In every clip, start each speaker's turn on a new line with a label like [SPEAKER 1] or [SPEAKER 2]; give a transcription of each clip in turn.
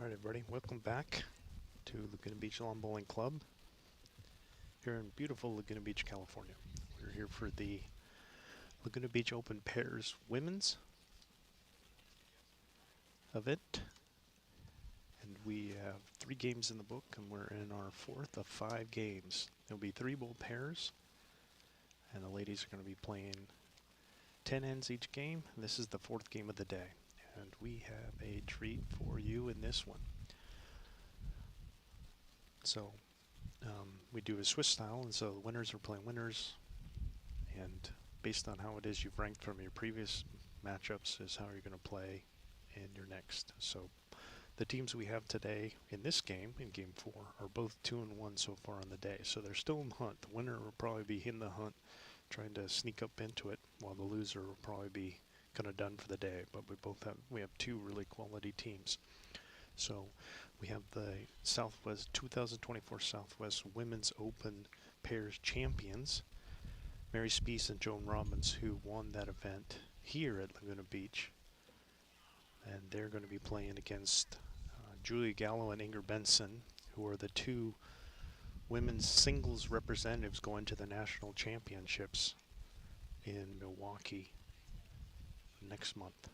[SPEAKER 1] Alright everybody, welcome back to Laguna Beach Lawn Bowling Club here in beautiful Laguna Beach, California. We're here for the Laguna Beach Open Pairs Women's event. And we have 3 games in the book and we're in our 4th of 5 games. There'll be 3 bowl pairs and the ladies are going to be playing 10 ends each game. This is the 4th game of the day. And we have a treat for you in this one. So we do a Swiss style, and so the winners are playing winners, and based on how it is you've ranked from your previous matchups is how you're going to play in your next. So the teams we have today in this game, in game 4, are both 2-1 so far on the day. So they're still in the hunt. The winner will probably be in the hunt, trying to sneak up into it, while the loser will probably be kind of done for the day. But we have 2 really quality teams. So we have the Southwest 2024 Southwest Women's Open Pairs champions, Mary Spees and Joan Robbins, who won that event here at Laguna Beach, and they're going to be playing against Julia Gallo and Inger Benson, who are the 2 women's singles representatives going to the national championships in Milwaukee next month.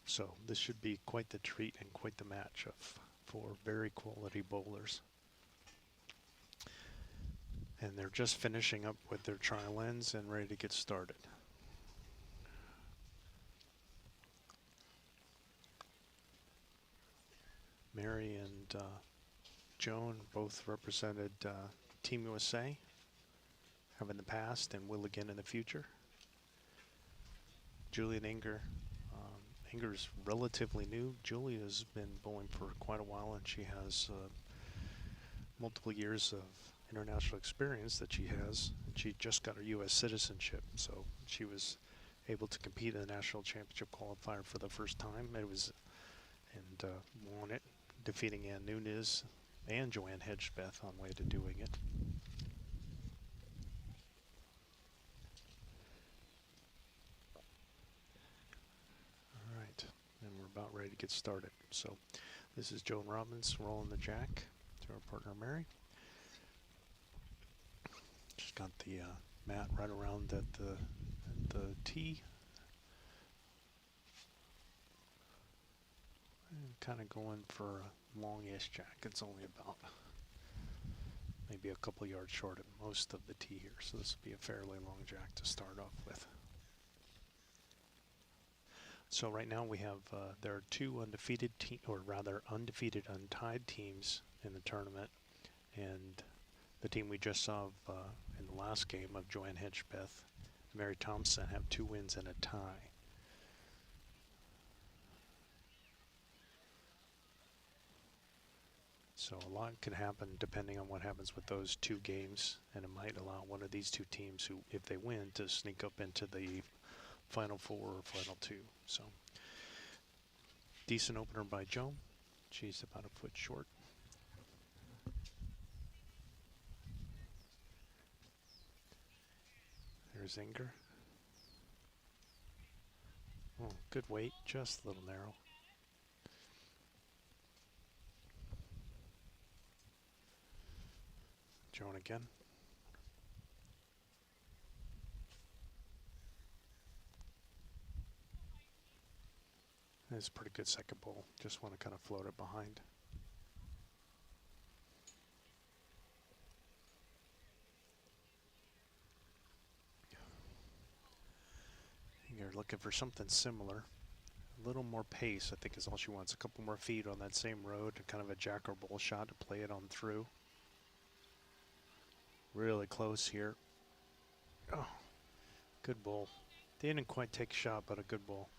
[SPEAKER 1] So this should be quite the treat and quite the match of 4 very quality bowlers. And they're just finishing up with their trial ends and ready to get started. Mary and Joan both represented Team USA, have in the past and will again in the future. Julie and Inger. Inger's relatively new. Julia's been bowling for quite a while, and she has multiple years of international experience that she has. And she just got her U.S. citizenship, so she was able to compete in the national championship qualifier for the first time. Won it, defeating Ann Nunez and Joanne Hedgebeth on way to doing it. And we're about ready to get started. So this is Joan Robbins rolling the jack to our partner Mary. She's got the mat right around at the tee. And kind of going for a longish jack. It's only about maybe a couple yards short at most of the tee here. So this will be a fairly long jack to start off with. So right now we have, there are 2 undefeated undefeated untied teams in the tournament, and the team we just saw in the last game of Joanne Hedgebeth and Mary Thompson have 2 wins and a tie. So a lot could happen depending on what happens with those 2 games, and it might allow one of these 2 teams who, if they win, to sneak up into the Final 4 or Final 2. So decent opener by Joan. She's about a foot short. There's Inger. Oh, good weight, just a little narrow. Joan again. It's a pretty good second bowl. Just want to kind of float it behind. You're looking for something similar. A little more pace, I think, is all she wants. A couple more feet on that same road, and kind of a jack or bowl shot to play it on through. Really close here. Oh, good bowl. They didn't quite take a shot, but a good bowl.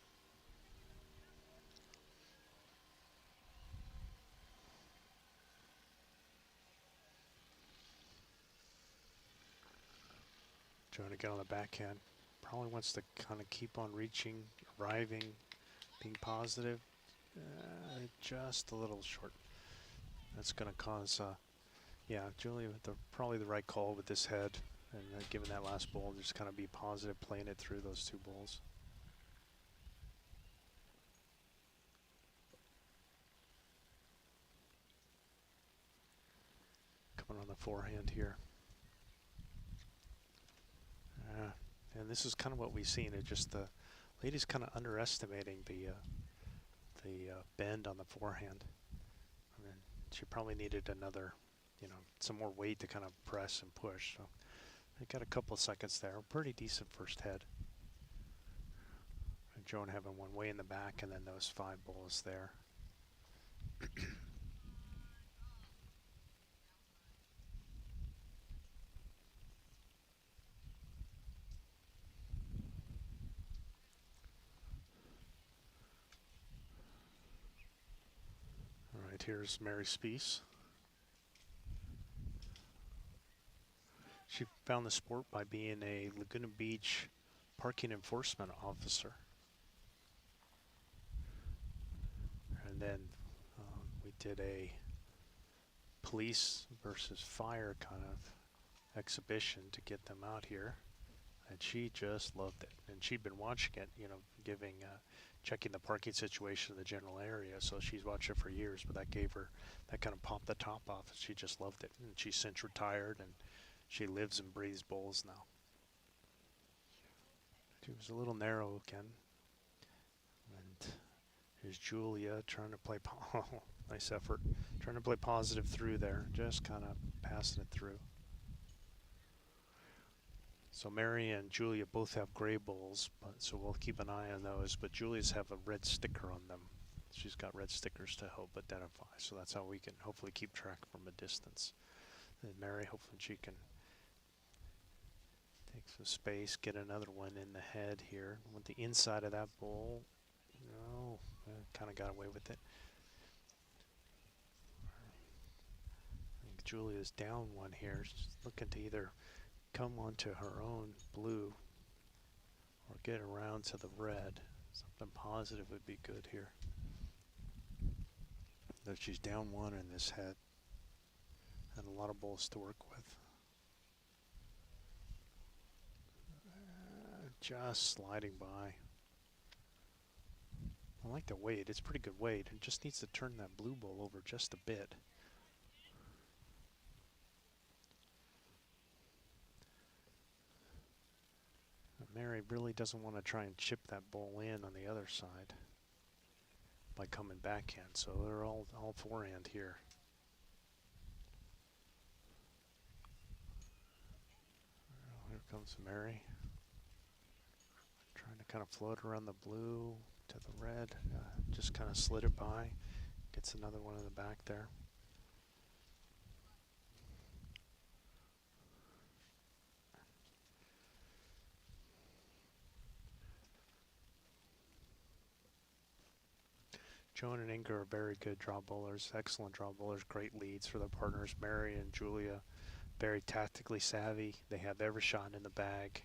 [SPEAKER 1] Trying to get on the backhand. Probably wants to kind of keep on reaching, arriving, being positive. Just a little short. That's going to cause, yeah, Julia with probably the right call with this head. And given that last bowl, just kind of be positive, playing it through those 2 bowls. one on the forehand here. And this is kind of what we've seen. It just the lady's kind of underestimating the bend on the forehand. I mean, she probably needed another, some more weight to kind of press and push. So they got a couple of seconds there. Pretty decent first head. And Joan having one way in the back, and then those 5 balls there. All right, here's Mary Speece. She found the sport by being a Laguna Beach parking enforcement officer. And then we did a police versus fire kind of exhibition to get them out here. And she just loved it. And she'd been watching it, checking the parking situation in the general area. So she's watched it for years, but that kind of popped the top off. She just loved it. And she's since retired, and she lives and breathes bowls now. She was a little narrow again. And here's Julia trying to play, nice effort, trying to play positive through there, just kind of passing it through. So Mary and Julia both have gray bowls, so we'll keep an eye on those. But Julia's have a red sticker on them. She's got red stickers to help identify, so that's how we can hopefully keep track from a distance. And Mary, hopefully she can take some space, get another one in the head here. With the inside of that bowl, no, kind of got away with it. I think Julia's down one here. She's looking to either come onto her own blue or get around to the red. Something positive would be good here. Though she's down one in this head and a lot of balls to work with. Just sliding by. I like the weight. It's pretty good weight. It just needs to turn that blue ball over just a bit. Mary really doesn't want to try and chip that ball in on the other side by coming backhand, so they're all forehand here. Here comes Mary. Trying to kind of float around the blue to the red. Just kind of slid it by. Gets another one in the back there. Joan and Inga are very good draw bowlers, excellent draw bowlers, great leads for their partners. Mary and Julia, very tactically savvy. They have every shot in the bag.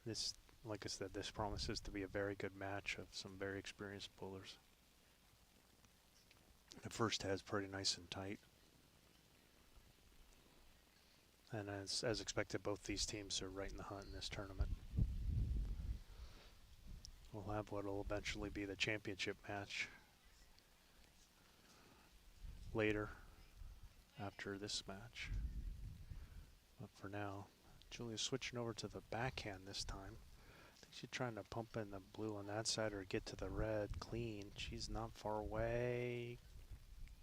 [SPEAKER 1] This, like I said, this promises to be a very good match of some very experienced bowlers. The first head's pretty nice and tight. And as expected, both these teams are right in the hunt in this tournament. We'll have what will eventually be the championship match later after this match. But for now, Julia's switching over to the backhand this time. I think she's trying to pump in the blue on that side or get to the red clean. She's not far away.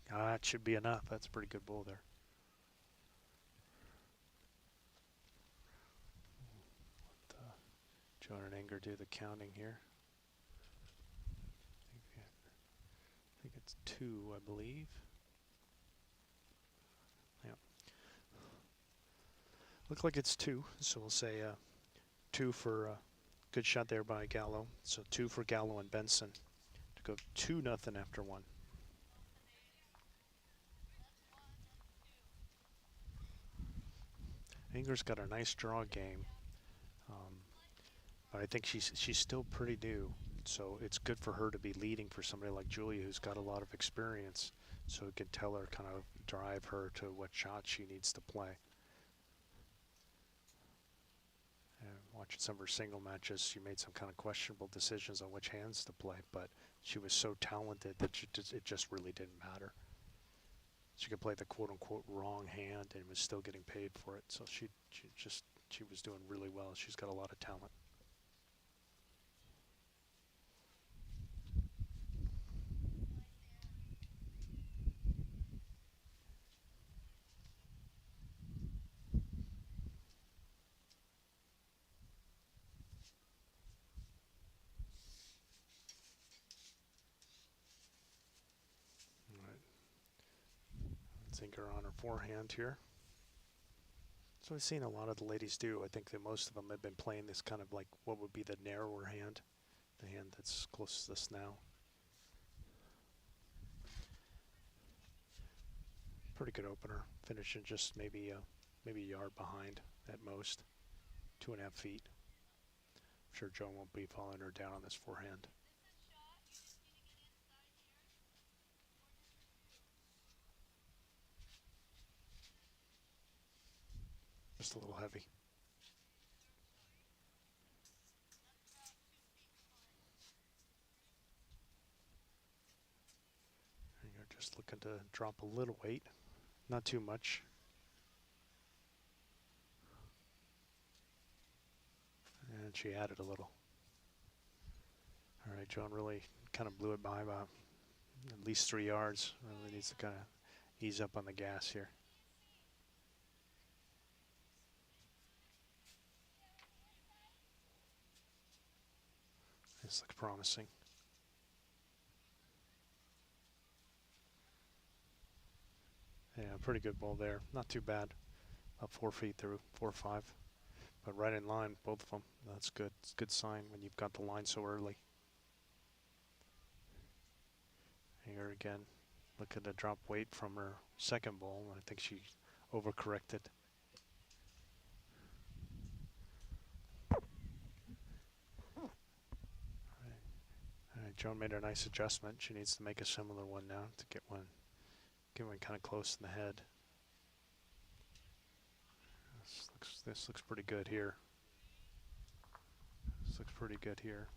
[SPEAKER 1] It should be enough. That's a pretty good bowl there. Let Joan and Inger do the counting here. I think it's 2, I believe. Yeah. Look like it's 2, so we'll say 2 for good shot there by Gallo. So 2 for Gallo and Benson to go 2-0 after 1. Inger's got a nice draw game, but I think she's still pretty new. So it's good for her to be leading for somebody like Julia, who's got a lot of experience, so it can tell her, kind of drive her to what shot she needs to play. And watching some of her single matches, she made some kind of questionable decisions on which hands to play, but she was so talented that it just really didn't matter. she could play the quote-unquote wrong hand and was still getting paid for it. So she was doing really well. She's got a lot of talent. All right. Zinker on her forehand here. So I've seen a lot of the ladies do. I think that most of them have been playing this kind of like what would be the narrower hand, the hand that's closest to us now. Pretty good opener, finishing just maybe a yard behind at most, 2.5 feet. I'm sure Joan won't be following her down on this forehand. Just a little heavy. And you're just looking to drop a little weight, not too much. And she added a little. All right, Joan really kind of blew it by about at least 3 yards. Really needs to kind of ease up on the gas here. This looks promising. Yeah, pretty good ball there. Not too bad. About 4 feet through, 4 or 5. But right in line, both of them. That's good. It's a good sign when you've got the line so early. Here again, looking to drop weight from her second ball. I think she overcorrected. All right, Joan made a nice adjustment. She needs to make a similar one now to get one kind of close in the head. This looks pretty good here. This looks pretty good here.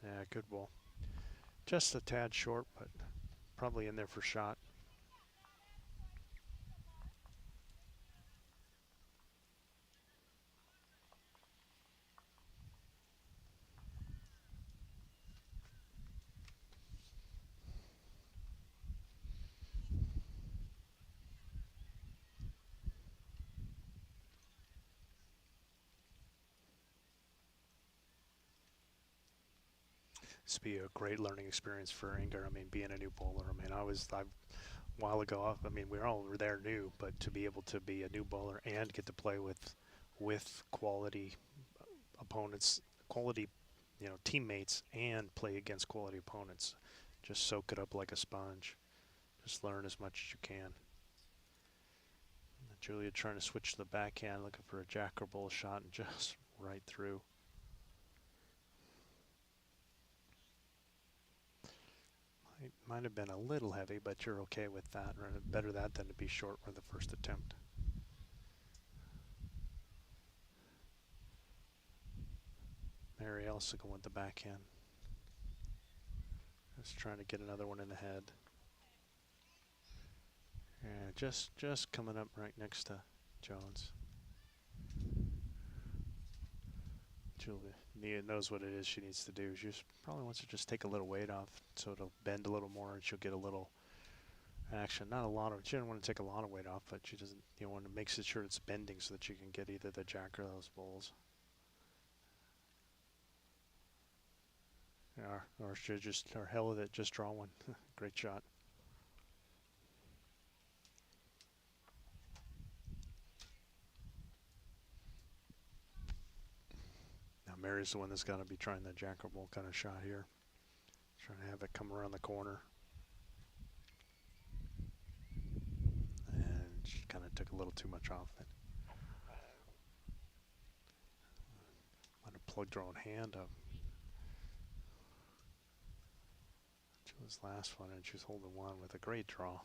[SPEAKER 1] Yeah, good ball. Just a tad short, but probably in there for shot. This would be a great learning experience for Inger. I mean, being a new bowler. I mean, a while ago, I mean, we all were there new, but to be able to be a new bowler and get to play with quality opponents, quality, teammates, and play against quality opponents. Just soak it up like a sponge. Just learn as much as you can. Julia trying to switch to the backhand, looking for a jack or bull shot, and just right through. It might have been a little heavy, but you're okay with that. Or better that than to be short for the first attempt. Mary also going with the backhand. Just trying to get another one in the head. Yeah, just coming up right next to Jones. Julia knows what it is she needs to do. She just probably wants to just take a little weight off so it'll bend a little more and she'll get a little action. Not a lot of, she doesn't want to take a lot of weight off, but she doesn't, want to make sure it's bending so that you can get either the jack or those bowls. Or hell with it, just draw one. Great shot. Now Mary's the one that's got to be trying the jack or bull kind of shot here. Trying to have it come around the corner. And she kind of took a little too much off it. Might have plugged her own hand up. This last one, and she's holding one with a great draw.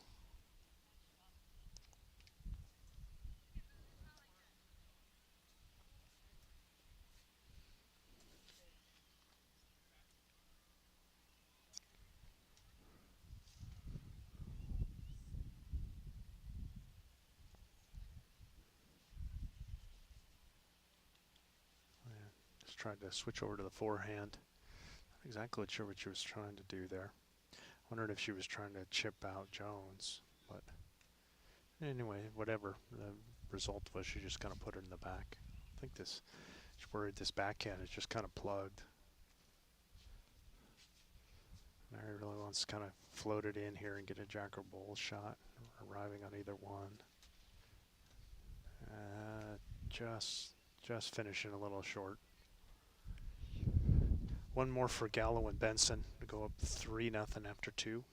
[SPEAKER 1] tried to switch over to the forehand. Not exactly sure what she was trying to do there. Wondered if she was trying to chip out Jones, but anyway, whatever. The result was she just kind of put it in the back. I think she's worried this backhand is just kind of plugged. Mary really wants to kind of float it in here and get a jack or bull shot, arriving on either one. Just finishing a little short. One more for Gallo and Benson to go up 3-0 after 2.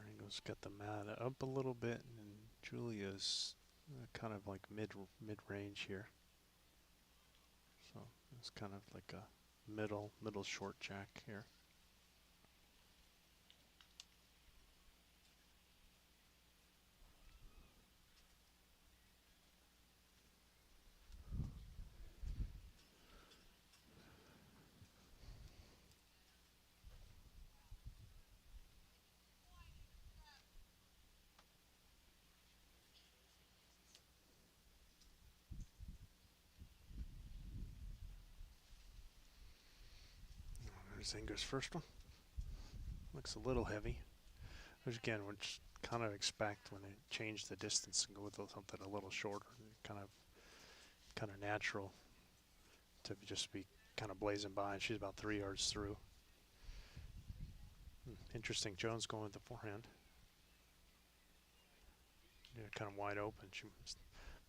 [SPEAKER 1] Ringo's got the mat up a little bit, and Julia's kind of like mid-range here. So it's kind of like a middle short jack here. There's Inger's first one. Looks a little heavy. Which again, which kind of expect when they change the distance and go with something a little shorter. Kind of natural to just be kind of blazing by, and she's about 3 yards through. Interesting. Jones going with the forehand. Yeah, kind of wide open. She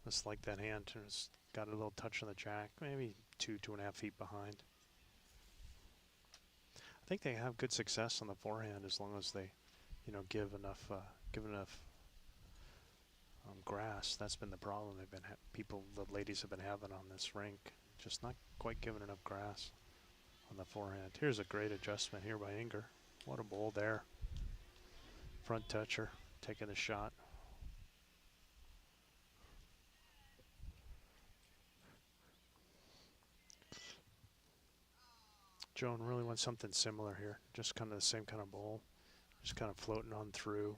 [SPEAKER 1] must like that hand. It's got a little touch on the jack, maybe 2.5 feet behind. I think they have good success on the forehand as long as they, give enough grass. That's been the problem. The ladies have been having on this rink, just not quite giving enough grass on the forehand. Here's a great adjustment here by Inger. What a bowl there. Front toucher, taking a shot. Joan really wants something similar here. Just kind of the same kind of bowl. Just kind of floating on through.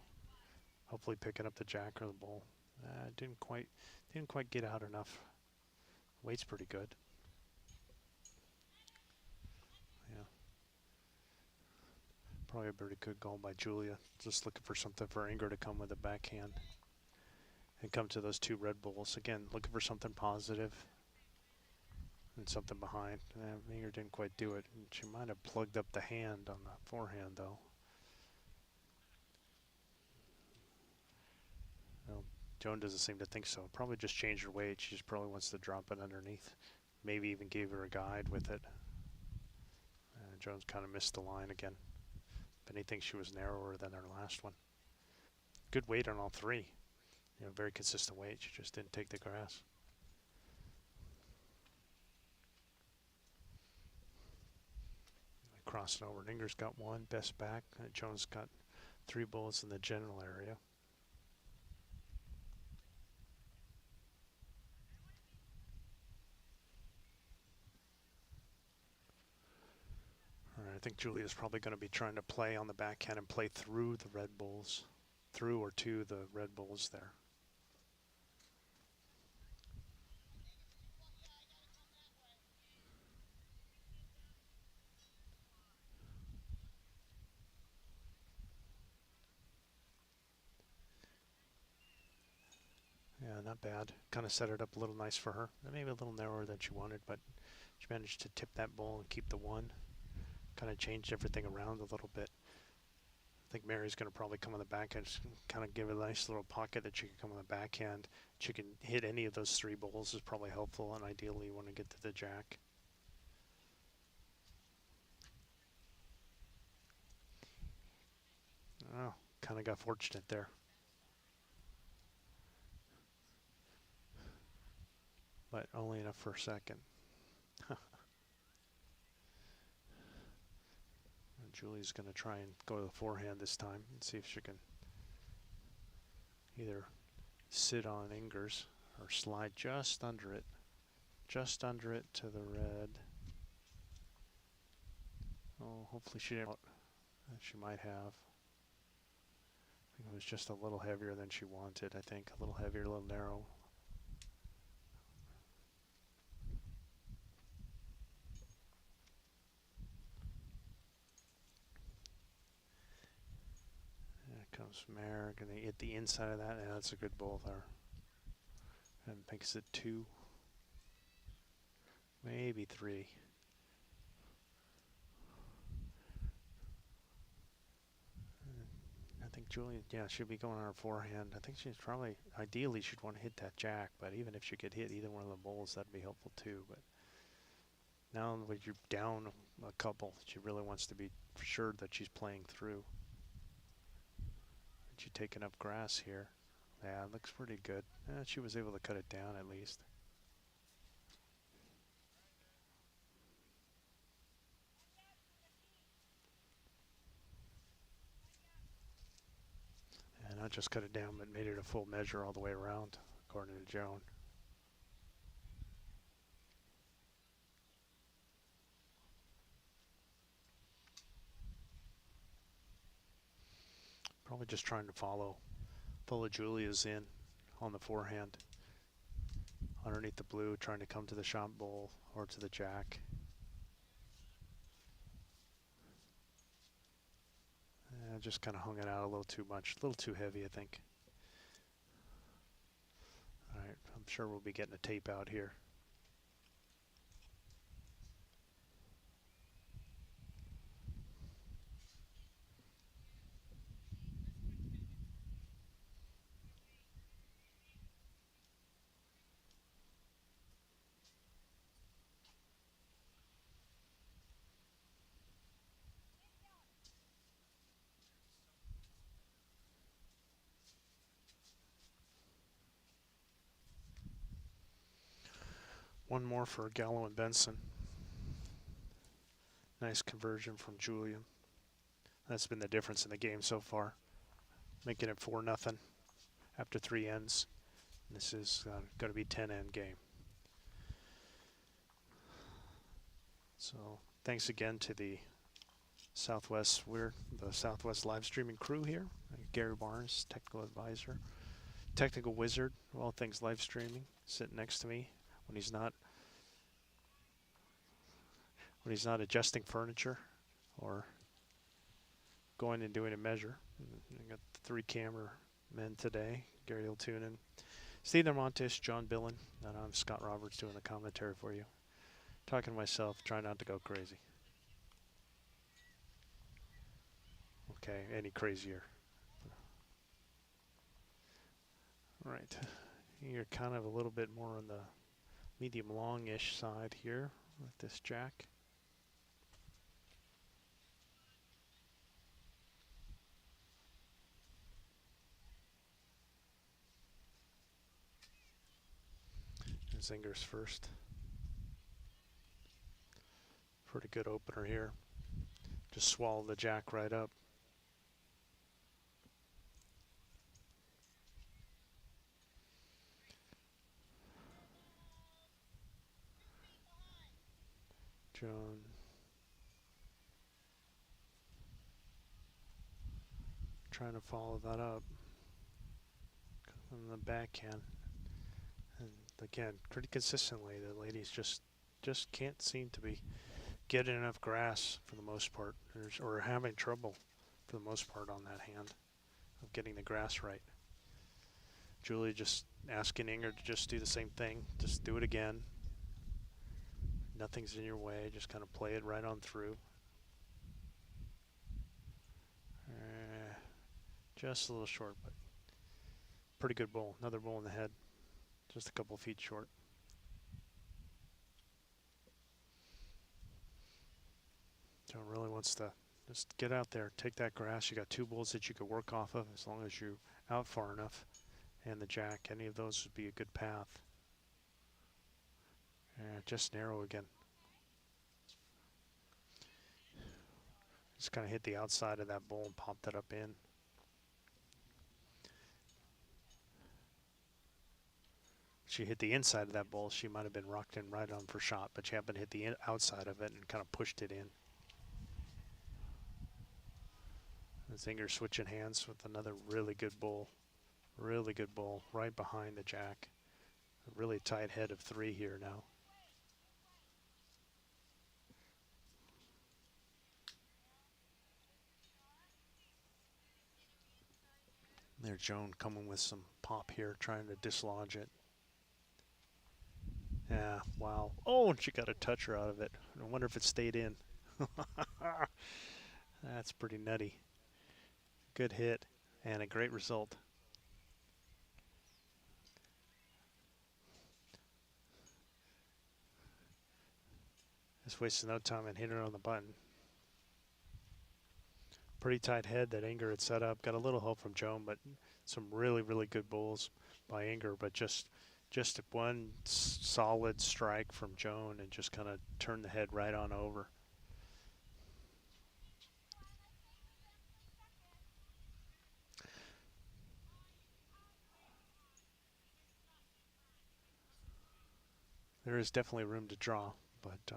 [SPEAKER 1] Hopefully picking up the jack or the bull. Didn't quite get out enough. Weight's pretty good. Yeah. Probably a pretty good goal by Julia. Just looking for something for Inger to come with a backhand. And come to those 2 red bulls. Again, looking for something positive. And something behind. Inger didn't quite do it. And she might have plugged up the hand on the forehand though. Well, Joan doesn't seem to think so. Probably just changed her weight. She just probably wants to drop it underneath. Maybe even gave her a guide with it. Jones kind of missed the line again. If anything, she was narrower than her last one. Good weight on all 3. Very consistent weight. She just didn't take the grass. Crossing over. Inger's got 1 best back. Jones got 3 bullets in the general area. All right, I think Julia's probably going to be trying to play on the backhand and play through the red bulls, through or to the red bulls there. Yeah, not bad. Kind of set it up a little nice for her. Maybe a little narrower than she wanted, but she managed to tip that ball and keep the 1. Kind of changed everything around a little bit. I think Mary's going to probably come on the backhand, kind of give a nice little pocket that she can come on the backhand. She can hit any of those 3 bowls is probably helpful, and ideally you want to get to the jack. Oh, kind of got fortunate there. but only enough for a second. Julie's going to try and go to the forehand this time and see if she can either sit on Ingers or slide just under it to the red. Oh, hopefully she didn't. She might have. I think it was just a little heavier than she wanted, I think. A little heavier, a little narrow. There comes Mare, going to hit the inside of that, and that's a good ball there. And makes it 2, maybe 3. I think Julie, yeah, she'll be going on her forehand. I think she's probably, ideally, she'd want to hit that jack, but even if she could hit either one of the bowls, that'd be helpful too. But now when you're down a couple, she really wants to be sure that she's playing through. She taking up grass here. Yeah, it looks pretty good. She was able to cut it down at least. And not just cut it down, but made it a full measure all the way around, according to Joan. Probably just trying to follow Julia's in on the forehand. Underneath the blue, trying to come to the shot bowl or to the jack. Just kind of hung it out a little too much, a little too heavy, I think. All right, I'm sure we'll be getting a tape out here. One more for Gallo and Benson. Nice conversion from Julia. That's been the difference in the game so far. Making it 4-0 after 3 ends. This is going to be 10-end game. So thanks again to the Southwest live streaming crew here. Gary Barnes, technical advisor, technical wizard, all things live streaming, sitting next to me when he's not adjusting furniture or going and doing a measure. I got 3 camera men today: Gary Iltunen, Steve Montes, John Billen, and I'm Scott Roberts doing the commentary for you. Talking to myself, trying not to go crazy. Okay, any crazier. All right, you're kind of a little bit more on the medium long-ish side here with this jack. And Zingers first. Pretty good opener here. Just swallow the jack right up. Joan. Trying to follow that up. On the backhand. And again, pretty consistently, the ladies just can't seem to be getting enough grass for the most part, or having trouble for the most part on that hand of getting the grass right. Julie just asking Inger to just do the same thing, just do it again. Nothing's in your way, just kind of play it right on through. Just a little short, but pretty good bowl. Another bowl in the head, just a couple feet short. Joan really wants to just get out there, take that grass. You got 2 bowls that you could work off of as long as you're out far enough. And the jack, any of those would be a good path. just narrow again. Just kind of hit the outside of that bowl and popped it up in. She hit the inside of that bowl, she might have been rocked in right on for shot, but she happened to hit the outside of it and kind of pushed it in. Zinger switching hands with another really good bowl. Really good bowl right behind the jack. A really tight head of 3 here now. There's Joan coming with some pop here, trying to dislodge it. Yeah, wow. Oh, and she got a toucher out of it. I wonder if it stayed in. That's pretty nutty. Good hit and a great result. Just wasted no time and hit her on the button. Pretty tight head that Inger had set up. Got a little help from Joan, but some really, really good bowls by Inger, but just one solid strike from Joan and just kind of turned the head right on over. There is definitely room to draw, but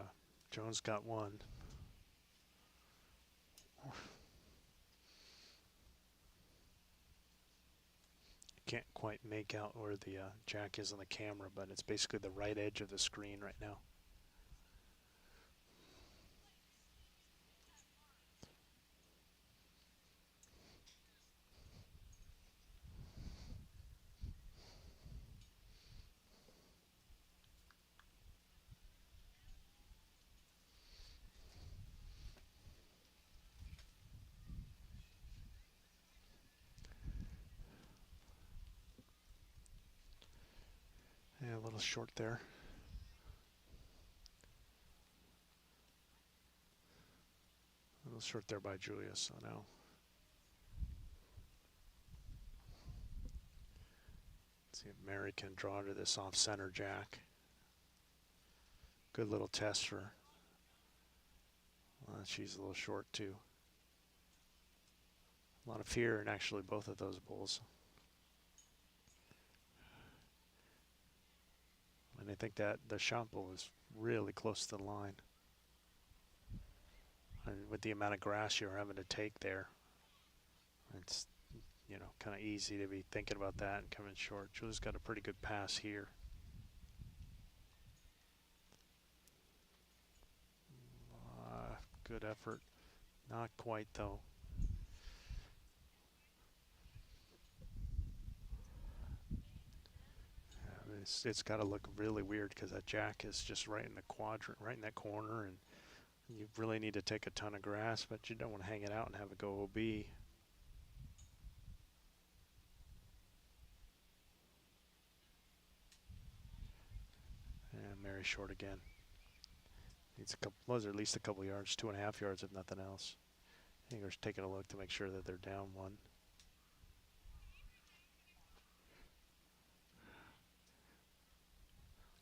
[SPEAKER 1] Joan's got one. Can't quite make out where the jack is on the camera, but it's basically the right edge of the screen right now. Yeah, a little short there. A little short there by Julia, so now. Let's see if Mary can draw to this off-center jack. Good little test for her. She's a little short too. A lot of fear in actually both of those bowls. And I think that the shot bowl is really close to the line. And with the amount of grass you're having to take there, it's, you know, kind of easy to be thinking about that and coming short. Julia's got a pretty good pass here. Good effort. Not quite though. It's got to look really weird because that jack is just right in the quadrant, right in that corner, and you really need to take a ton of grass, but you don't want to hang it out and have it go OB. And Mary short again. Needs a couple, those are at least a couple yards, 2.5 yards if nothing else. Inger's taking a look to make sure that they're down one.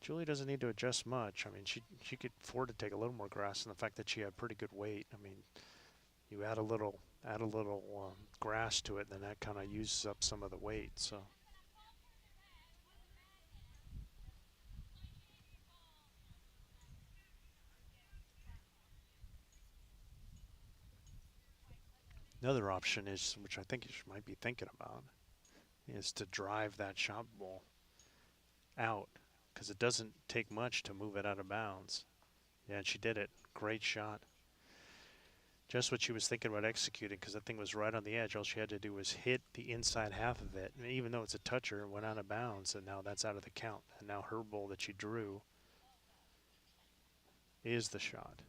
[SPEAKER 1] Julie doesn't need to adjust much. I mean, she could afford to take a little more grass, and the fact that she had pretty good weight. I mean, you add a little grass to it, and then that kind of uses up some of the weight. So. Another option is, which I think you might be thinking about, is to drive that shot ball out, because it doesn't take much to move it out of bounds. Yeah, and she did it. Great shot. Just what she was thinking about executing, because that thing was right on the edge. All she had to do was hit the inside half of it, and even though it's a toucher, it went out of bounds, and now that's out of the count. And now her ball that she drew is the shot.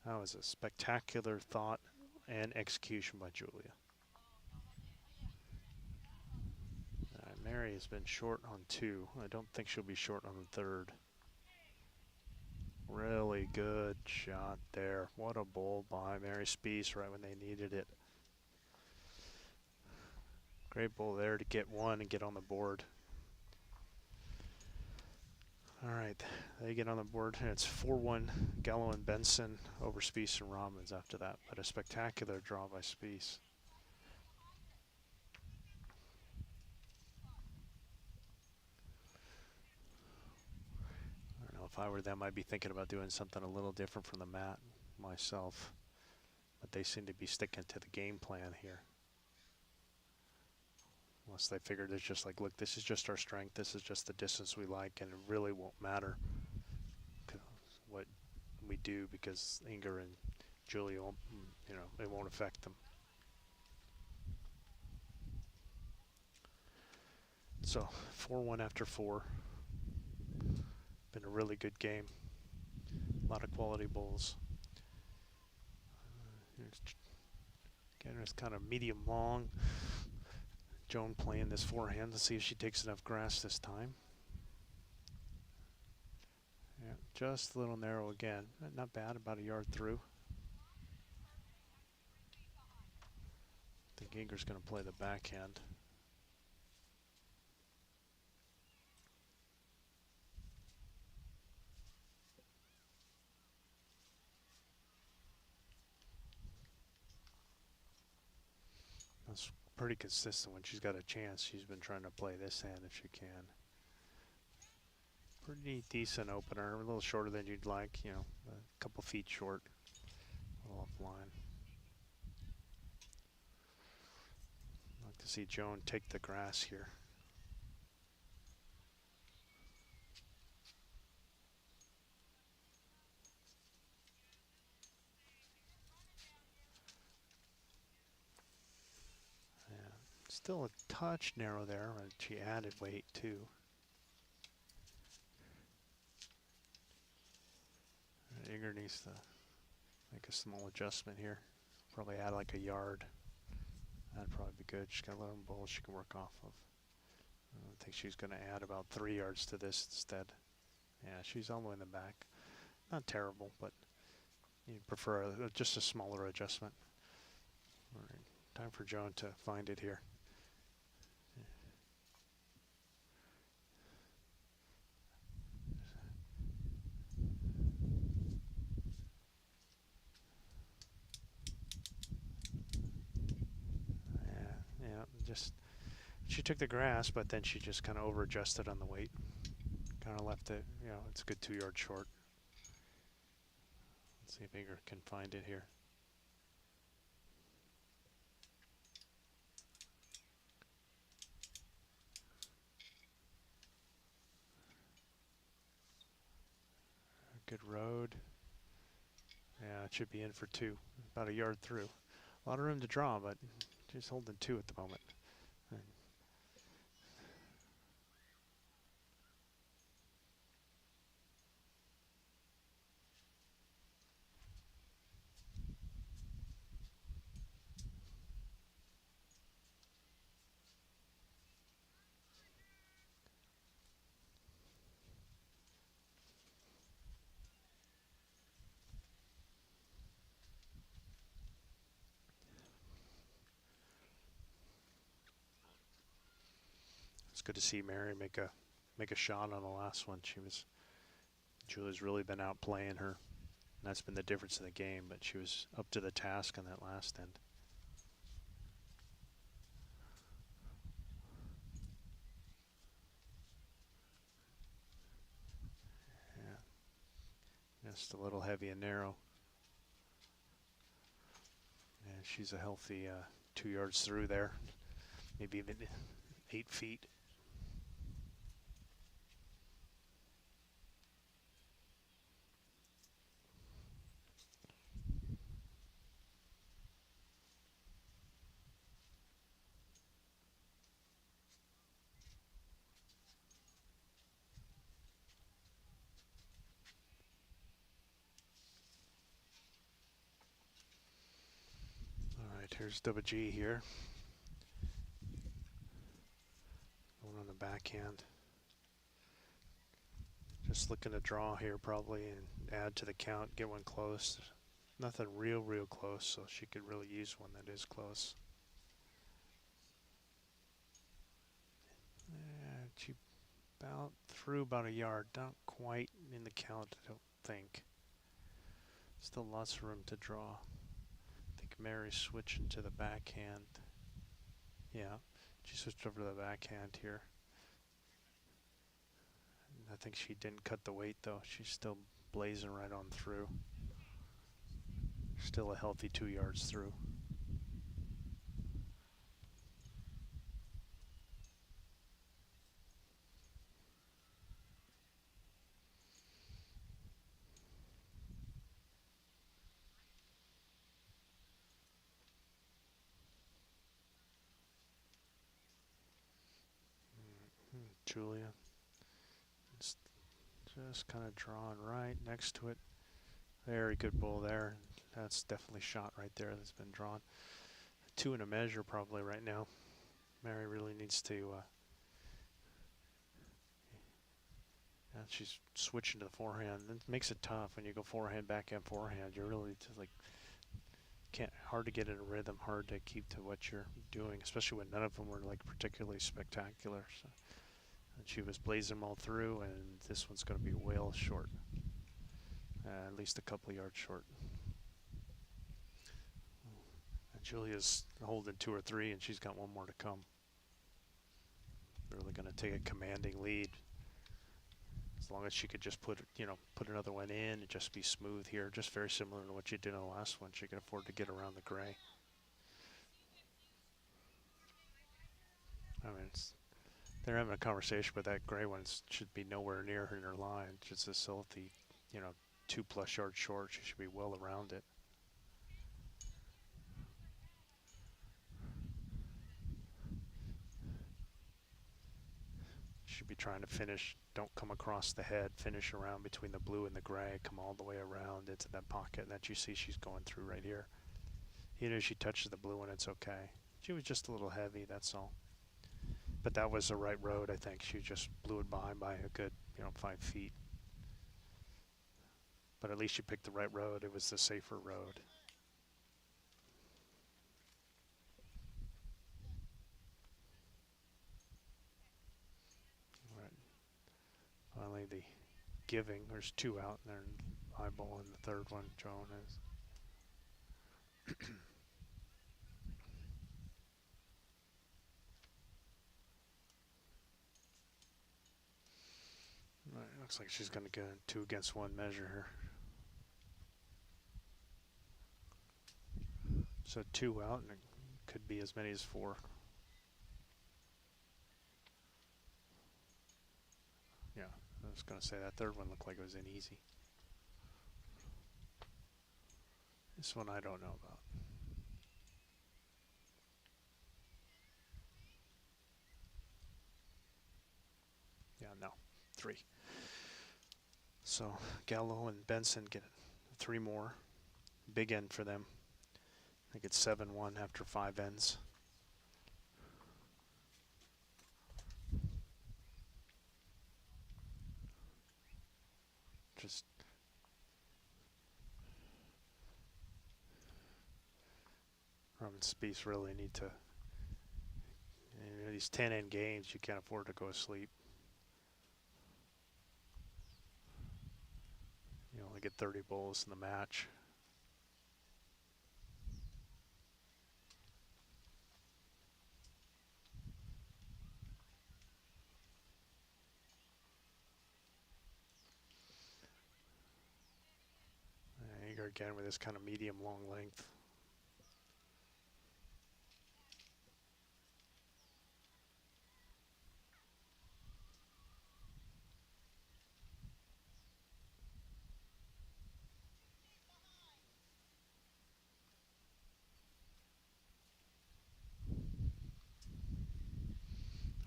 [SPEAKER 1] That was a spectacular thought and execution by Julia. Mary has been short on 2. I don't think she'll be short on the 3rd. Really good shot there. What a bowl by Mary Spies right when they needed it. Great bowl there to get one and get on the board. All right, they get on the board, and it's 4-1 Gallo and Benson over Spieth and Robbins after that, but a spectacular draw by Spieth. I don't know, if I were them, I'd be thinking about doing something a little different from the mat myself, but they seem to be sticking to the game plan here. Unless they figured it's just like, look, this is just our strength, this is just the distance we like, and it really won't matter what we do because Inger and Julia, you know, it won't affect them. So 4-1 after 4. Been a really good game. A lot of quality bowls. Again, it's kind of medium long. Joan playing this forehand to see if she takes enough grass this time. Yeah, just a little narrow again. Not bad, about a yard through. I think Inger's going to play the backhand. That's pretty consistent when she's got a chance. She's been trying to play this hand if she can. Pretty decent opener, a little shorter than you'd like, you know, a couple feet short, a little offline. I'd like to see Joan take the grass here. Still a touch narrow there, but she added weight too. Inger needs to make a small adjustment here. Probably add like a yard. That'd probably be good. She's got a little bowl she can work off of. I think she's going to add about 3 yards to this instead. Yeah, she's all the way in the back. Not terrible, but you prefer just a smaller adjustment. All right, time for Joan to find it here. Just she took the grass, but then she just kind of over-adjusted on the weight. Kind of left it, you know, it's a good 2 yards short. Let's see if Inger can find it here. Good road. Yeah, it should be in for 2. About a yard through. A lot of room to draw, but she's holding 2 at the moment. It's good to see Mary make a shot on the last one. Julia's really been outplaying her. And that's been the difference in the game, but she was up to the task on that last end. Yeah. Just a little heavy and narrow. And she's a healthy 2 yards through there. Maybe even 8 feet. Here's WG here. Going on the backhand. Just looking to draw here probably and add to the count, get one close. Nothing real close, so she could really use one that is close. Yeah, she About through about a yard, not quite in the count, I don't think. Still lots of room to draw. I think Mary's switching to the backhand. Yeah, she switched over to the backhand here. I think she didn't cut the weight though. She's still blazing right on through. Still a healthy 2 yards through. Julia just kind of drawing right next to it. Very good bull there. That's definitely shot right there that's been drawn. 2 and a measure probably right now. Mary really needs to she's switching to the forehand. It makes it tough when you go forehand, backhand, forehand. You're really just like hard to get in a rhythm, hard to keep to what you're doing, especially when none of them were like particularly spectacular. So, and she was blazing them all through, and this one's going to be well short, at least a couple of yards short. And Julia's holding 2 or 3, and she's got one more to come. Really going to take a commanding lead. As long as she could just put another one in and just be smooth here, just very similar to what she did in the last one. She can afford to get around the gray. I mean, they're having a conversation, but that gray one should be nowhere near her in her line. Just a healthy, 2+ yards short. She should be well around it. Should be trying to finish, don't come across the head, finish around between the blue and the gray, come all the way around into that pocket that you see she's going through right here. Even if she touches the blue one, it's okay. She was just a little heavy, that's all. But that was the right road, I think. She just blew it by a good, 5 feet. But at least she picked the right road. It was the safer road. Finally, the giving. There's 2 out there, and eyeball in the third one. Joan is. Right, looks like she's going to get a 2 against 1 measure here. So 2 out, and it could be as many as 4. Yeah, I was going to say that third one looked like it was in easy. This one I don't know about. Yeah, no, 3. So Gallo and Benson get 3 more. Big end for them. I think it's 7-1 after 5 ends. Just Rum and Spieth really need to. These 10 end games, you can't afford to go to sleep. You only get 30 bowls in the match. Eager again with this kind of medium long length.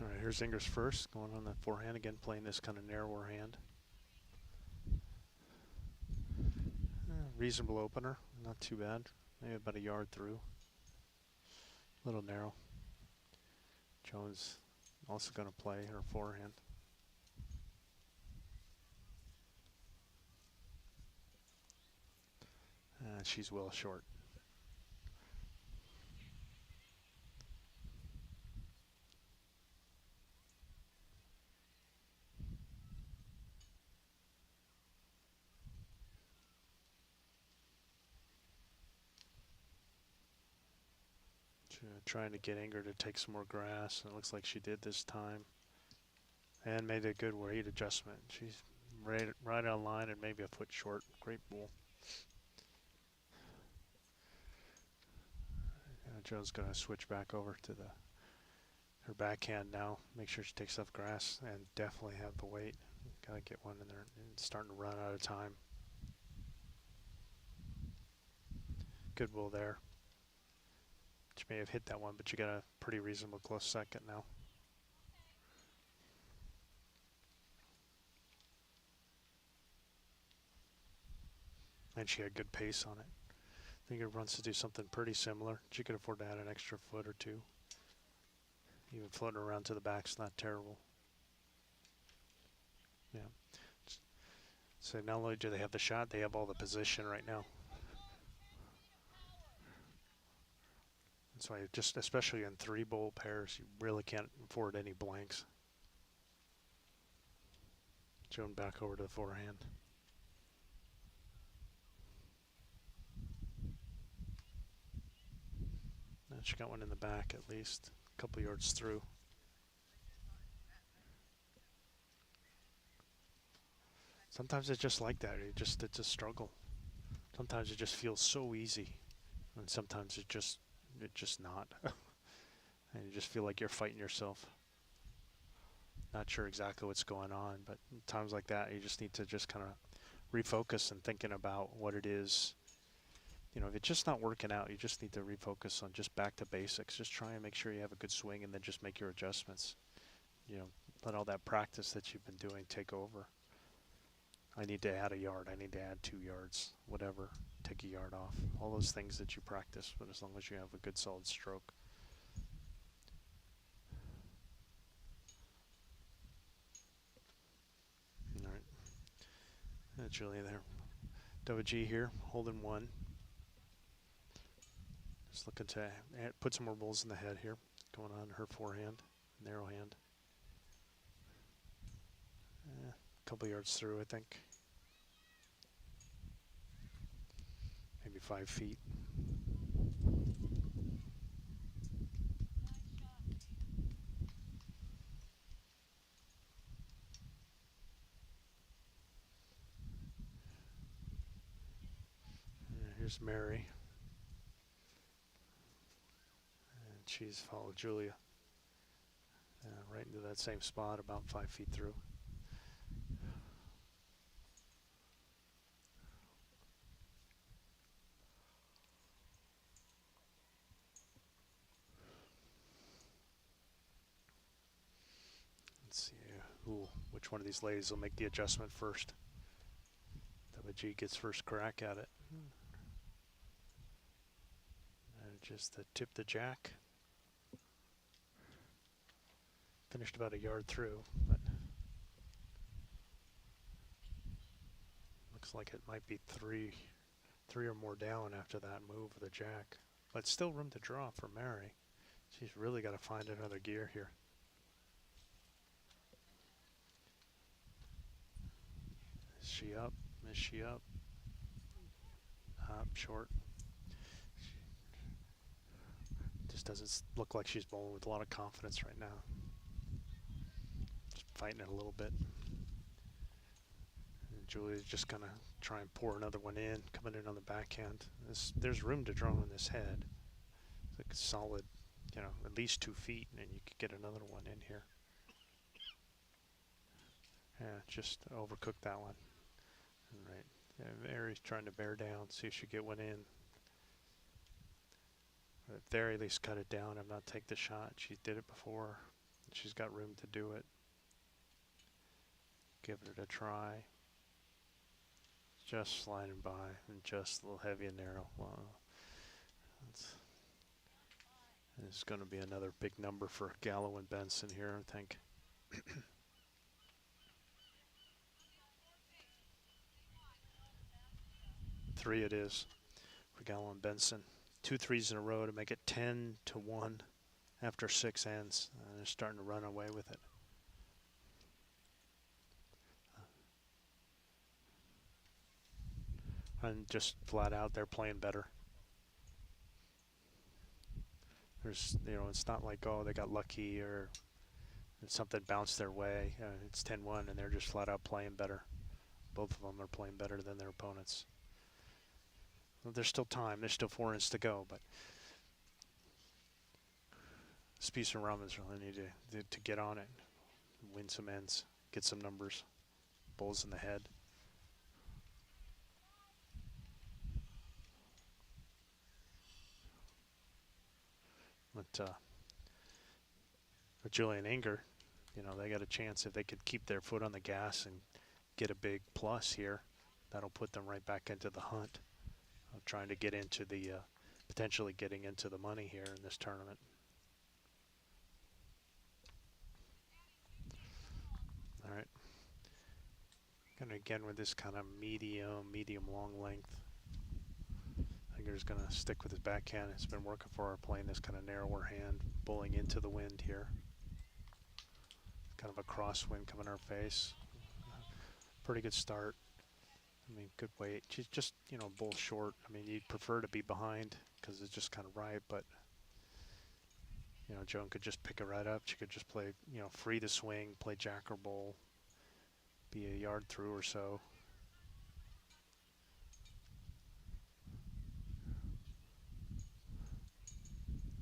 [SPEAKER 1] All right, here's Ingers first, going on the forehand again, playing this kind of narrower hand. Reasonable opener, not too bad. Maybe about a yard through. A little narrow. Jones also going to play her forehand. She's well short. Trying to get Inger to take some more grass, and it looks like she did this time. And made a good weight adjustment. She's right on line and maybe a foot short. Great bull. Joe's going to switch back over to her backhand now. Make sure she takes off grass and definitely have the weight. Got to get one in there. It's starting to run out of time. Good bull there. She may have hit that one, but you got a pretty reasonable close second now. And she had good pace on it. I think it wants to do something pretty similar. She could afford to add an extra foot or two. Even floating around to the back's not terrible. Yeah. So not only do they have the shot, they have all the position right now. That's why just, especially in 3-bull pairs, you really can't afford any blanks. Joan back over to the forehand. And she got one in the back at least, a couple yards through. Sometimes it's just like that. It's a struggle. Sometimes it just feels so easy, and sometimes it's just not. And you just feel like you're fighting yourself. Not sure exactly what's going on, but times like that, you just need to just kind of refocus and thinking about what it is. You know, if it's just not working out, you just need to refocus on just back to basics. Just try and make sure you have a good swing and then just make your adjustments. You know, let all that practice that you've been doing take over. I need to add a yard. I need to add 2 yards, whatever. Take a yard off. All those things that you practice, but as long as you have a good solid stroke. All right. That's really there. G here, holding 1. Just looking to put some more bulls in the head here. Going on her forehand, narrow hand. A couple yards through, I think. Maybe 5 feet. Here's Mary. And she's followed Julia. Right into that same spot, about 5 feet through. Let's see which one of these ladies will make the adjustment first. G gets first crack at it. And just to tip the jack. Finished about a yard through, but looks like it might be three or more down after that move of the jack. But still room to draw for Mary. She's really got to find another gear here. Is she up? Is she up? Up, short. Just doesn't look like she's bowling with a lot of confidence right now. Just fighting it a little bit. And Julia's just gonna try and pour another one in, coming in on the backhand. There's room to draw on this head. It's like a solid, you know, at least 2 feet, and you could get another one in here. Yeah, just overcooked that one. Right. Yeah, Mary's trying to bear down, see if she get one in. Or at the very least cut it down and not take the shot. She did it before. She's got room to do it. Give it a try. Just sliding by and just a little heavy and narrow. Wow. It's going to be another big number for Gallo and Benson here, I think. 3 it is for Gallo and Benson. 2 threes in a row to make it 10-1 after 6 ends. They're starting to run away with it. And just flat out, they're playing better. There's, you know, it's not like, oh, they got lucky or something bounced their way. It's 10-1 and they're just flat out playing better. Both of them are playing better than their opponents. Well, there's still time. There's still 4 ends to go, but Spieth and Rahman's really need to get on it, win some ends, get some numbers, bulls in the head. But with Julian Inger, you know, they got a chance if they could keep their foot on the gas and get a big plus here. That'll put them right back into the hunt of trying to get into the, potentially getting into the money here in this tournament. All right. And again with this kind of medium long length. Inger's going to stick with his backhand. It's been working for her, playing this kind of narrower hand, bowling into the wind here. Kind of a crosswind coming our face. Pretty good start. I mean, good weight. She's just, you know, bowl short. I mean, you'd prefer to be behind because it's just kind of right, but, you know, Joan could just pick it right up. She could just play, you know, free the swing, play jack or bowl, be a yard through or so.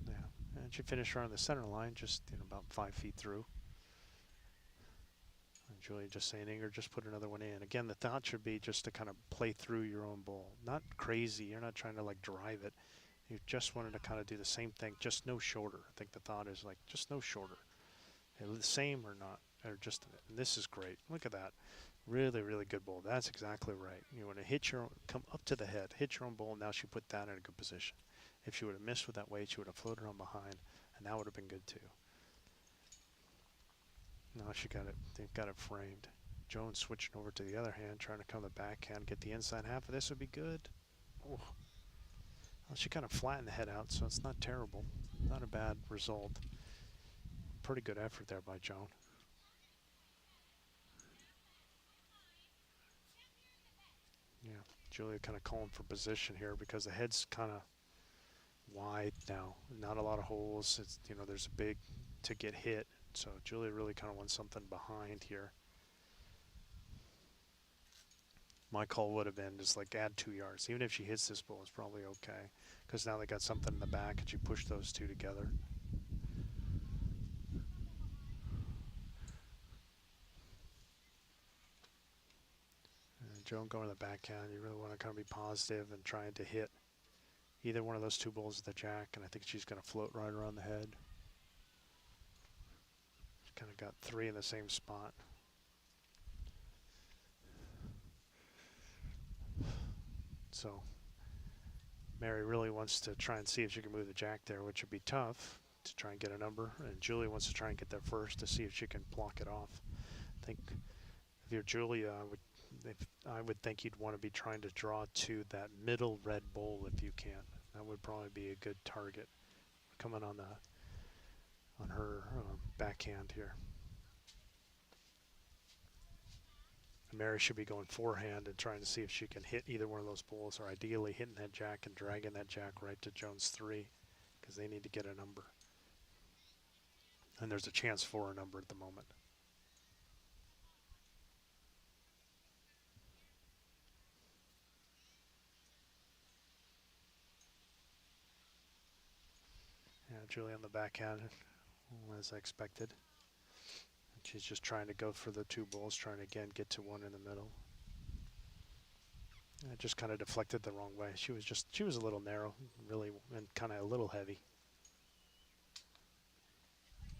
[SPEAKER 1] Yeah, and she finished her on the center line, just, you know, about 5 feet through. Julie just saying, Inger, just put another one in. Again, the thought should be just to kind of play through your own bowl. Not crazy. You're not trying to like drive it. You just wanted to kind of do the same thing, just no shorter. I think the thought is like just no shorter. The same or not, or just, this is great. Look at that. Really, really good bowl. That's exactly right. You want to hit your own, come up to the head, hit your own bowl. Now she put that in a good position. If she would have missed with that weight, she would have floated on behind, and that would have been good too. Now she got it, they've got it framed. Jones switching over to the other hand, trying to come the backhand, get the inside half of this would be good. Oh. Well, she kind of flattened the head out, so it's not terrible. Not a bad result. Pretty good effort there by Joan. Yeah, Julia kind of calling for position here because the head's kind of wide now. Not a lot of holes. It's, you know, there's a big to get hit. So Julia really kind of wants something behind here. My call would have been just like add 2 yards. Even if she hits this ball, it's probably okay. Because now they got something in the back and she pushed those two together. And Joan going to the backhand, you really want to kind of be positive and trying to hit either one of those 2 balls with the jack. And I think she's going to float right around the head. Kind of got 3 in the same spot. So Mary really wants to try and see if she can move the jack there, which would be tough to try and get a number. And Julia wants to try and get there first to see if she can block it off. I think if you're Julia, I would think you'd want to be trying to draw to that middle red bowl if you can. That would probably be a good target. Coming on her backhand here. And Mary should be going forehand and trying to see if she can hit either one of those bowls, or ideally hitting that jack and dragging that jack right to Jones 3, because they need to get a number. And there's a chance for a number at the moment. Yeah, Julie on the backhand, as I expected. She's just trying to go for the 2 balls, trying to again get to one in the middle. It just kind of deflected the wrong way. She was a little narrow, really, and kind of a little heavy.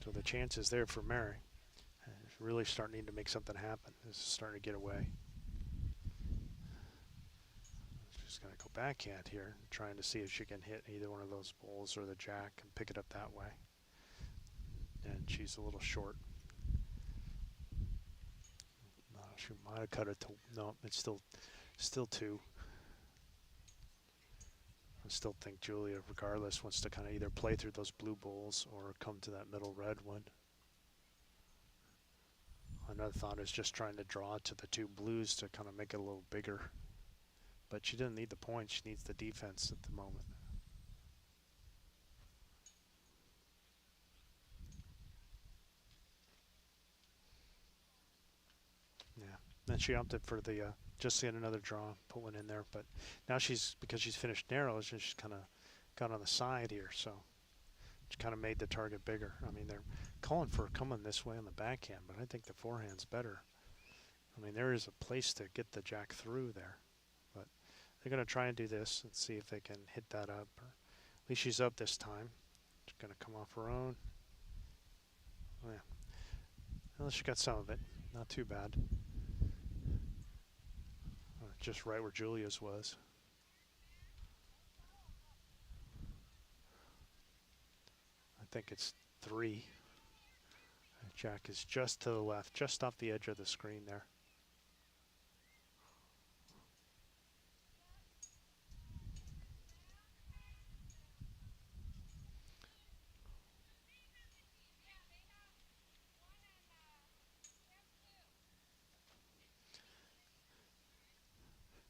[SPEAKER 1] So the chance is there for Mary. She's really starting to make something happen. This is starting to get away. She's going to go backhand here, trying to see if she can hit either one of those balls or the jack and pick it up that way. And she's a little short. She might have cut it to, no, it's still 2. I still think Julia, regardless, wants to kind of either play through those blue balls or come to that middle red one. Another thought is just trying to draw to the 2 blues to kind of make it a little bigger. But she doesn't need the points, she needs the defense at the moment. Then she opted for the just to get another draw, put one in there. But now because she's finished narrows, she's kind of got on the side here, so she kind of made the target bigger. I mean, they're calling for coming this way on the backhand, but I think the forehand's better. I mean, there is a place to get the jack through there, but they're going to try and do this and see if they can hit that up. Or at least she's up this time. She's going to come off her own. Oh, yeah. Well, she got some of it. Not too bad. Just right where Julia's was. I think it's 3. Jack is just to the left, just off the edge of the screen there.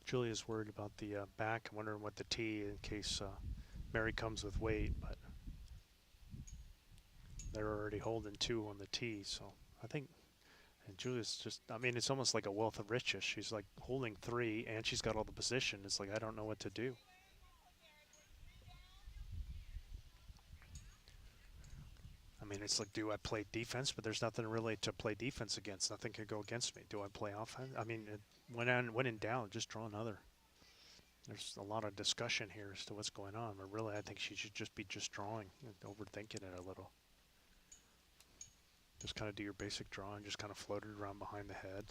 [SPEAKER 1] Julia's worried about the back. I'm wondering what the tee in case Mary comes with weight, but they're already holding 2 on the tee, so I think. And Julia's just, I mean, it's almost like a wealth of riches. She's like holding 3, and she's got all the position. It's like, I don't know what to do. I mean, it's like, do I play defense? But there's nothing really to play defense against. Nothing could go against me. Do I play offense? I mean, when in doubt, just draw another. There's a lot of discussion here as to what's going on, but really I think she should just be just drawing and overthinking it a little. Just kind of do your basic draw and just kind of float it around behind the head.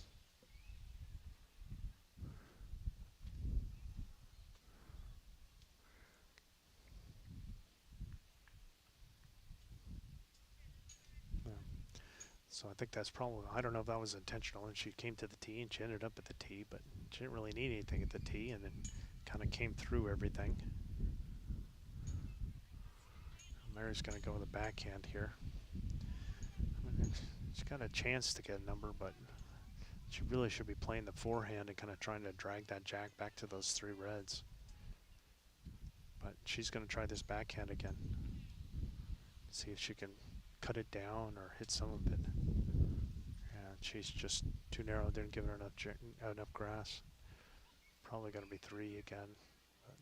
[SPEAKER 1] Yeah. So I think that's probably, I don't know if that was intentional, and she came to the tee and she ended up at the tee, but she didn't really need anything at the tee, and then kind of came through everything. Mary's going to go with a backhand here. She's got a chance to get a number, but she really should be playing the forehand and kind of trying to drag that jack back to those 3 reds. But she's going to try this backhand again. See if she can cut it down or hit some of it. And she's just too narrow, didn't give her enough grass. Probably going to be 3 again. But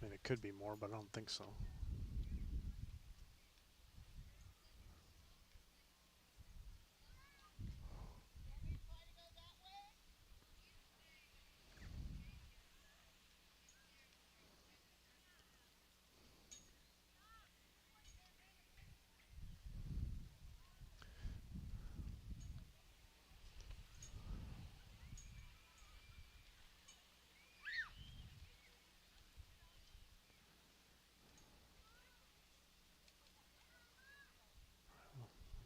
[SPEAKER 1] I mean, it could be more, but I don't think so.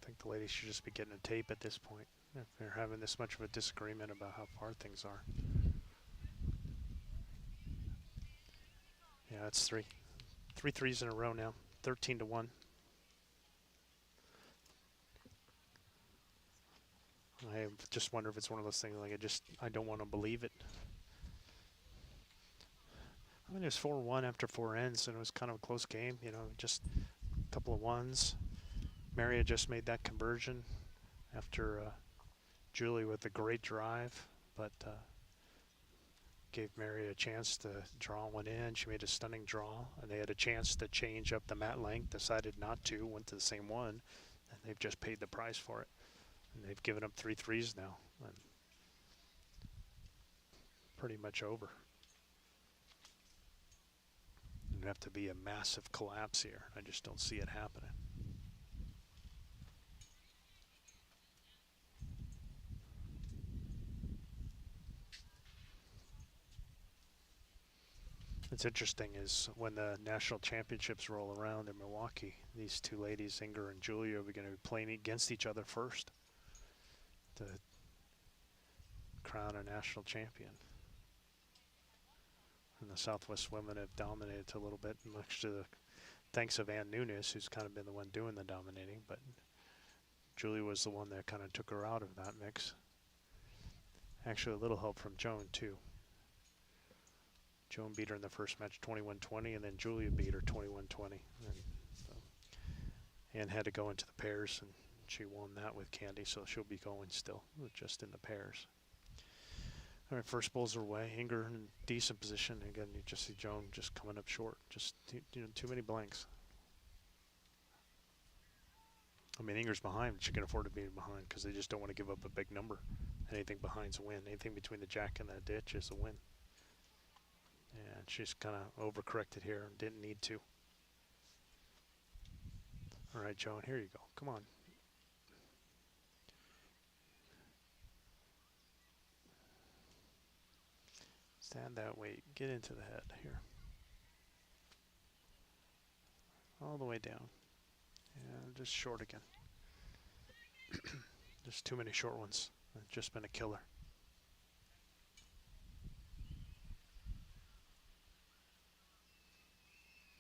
[SPEAKER 1] I think the ladies should just be getting a tape at this point if they're having this much of a disagreement about how far things are. Yeah, that's 3. 3 threes in a row now. 13-1. I just wonder if it's one of those things like I don't want to believe it. I mean, it was 4-1 after 4 ends, and it was kind of a close game. You know, just a couple of ones. Mary had just made that conversion after Julie with a great drive, but gave Mary a chance to draw one in. She made a stunning draw, and they had a chance to change up the mat length, decided not to, went to the same one, and they've just paid the price for it. And they've given up 3 threes now, and pretty much over. It'd have to be a massive collapse here. I just don't see it happening. What's interesting is when the national championships roll around in Milwaukee, these 2 ladies, Inger and Julia, are going to be playing against each other first to crown a national champion. And the Southwest women have dominated a little bit, much to the thanks of Ann Nunes, who's kind of been the one doing the dominating, but Julie was the one that kind of took her out of that mix. Actually, a little help from Joan, too. Joan beat her in the first match 21-20, and then Julia beat her 21-20. And and had to go into the pairs, and she won that with Candy, so she'll be going still, just in the pairs. All right, first bowls are away. Inger in decent position. Again, you just see Joan just coming up short. Just too many blanks. I mean, Inger's behind, but she can afford to be behind because they just don't want to give up a big number. Anything behind's a win. Anything between the jack and that ditch is a win. And she's kind of overcorrected here and didn't need to. All right, Joan, here you go. Come on. Stand that way. Get into the head here. All the way down. And just short again. Just too many short ones. It's just been a killer.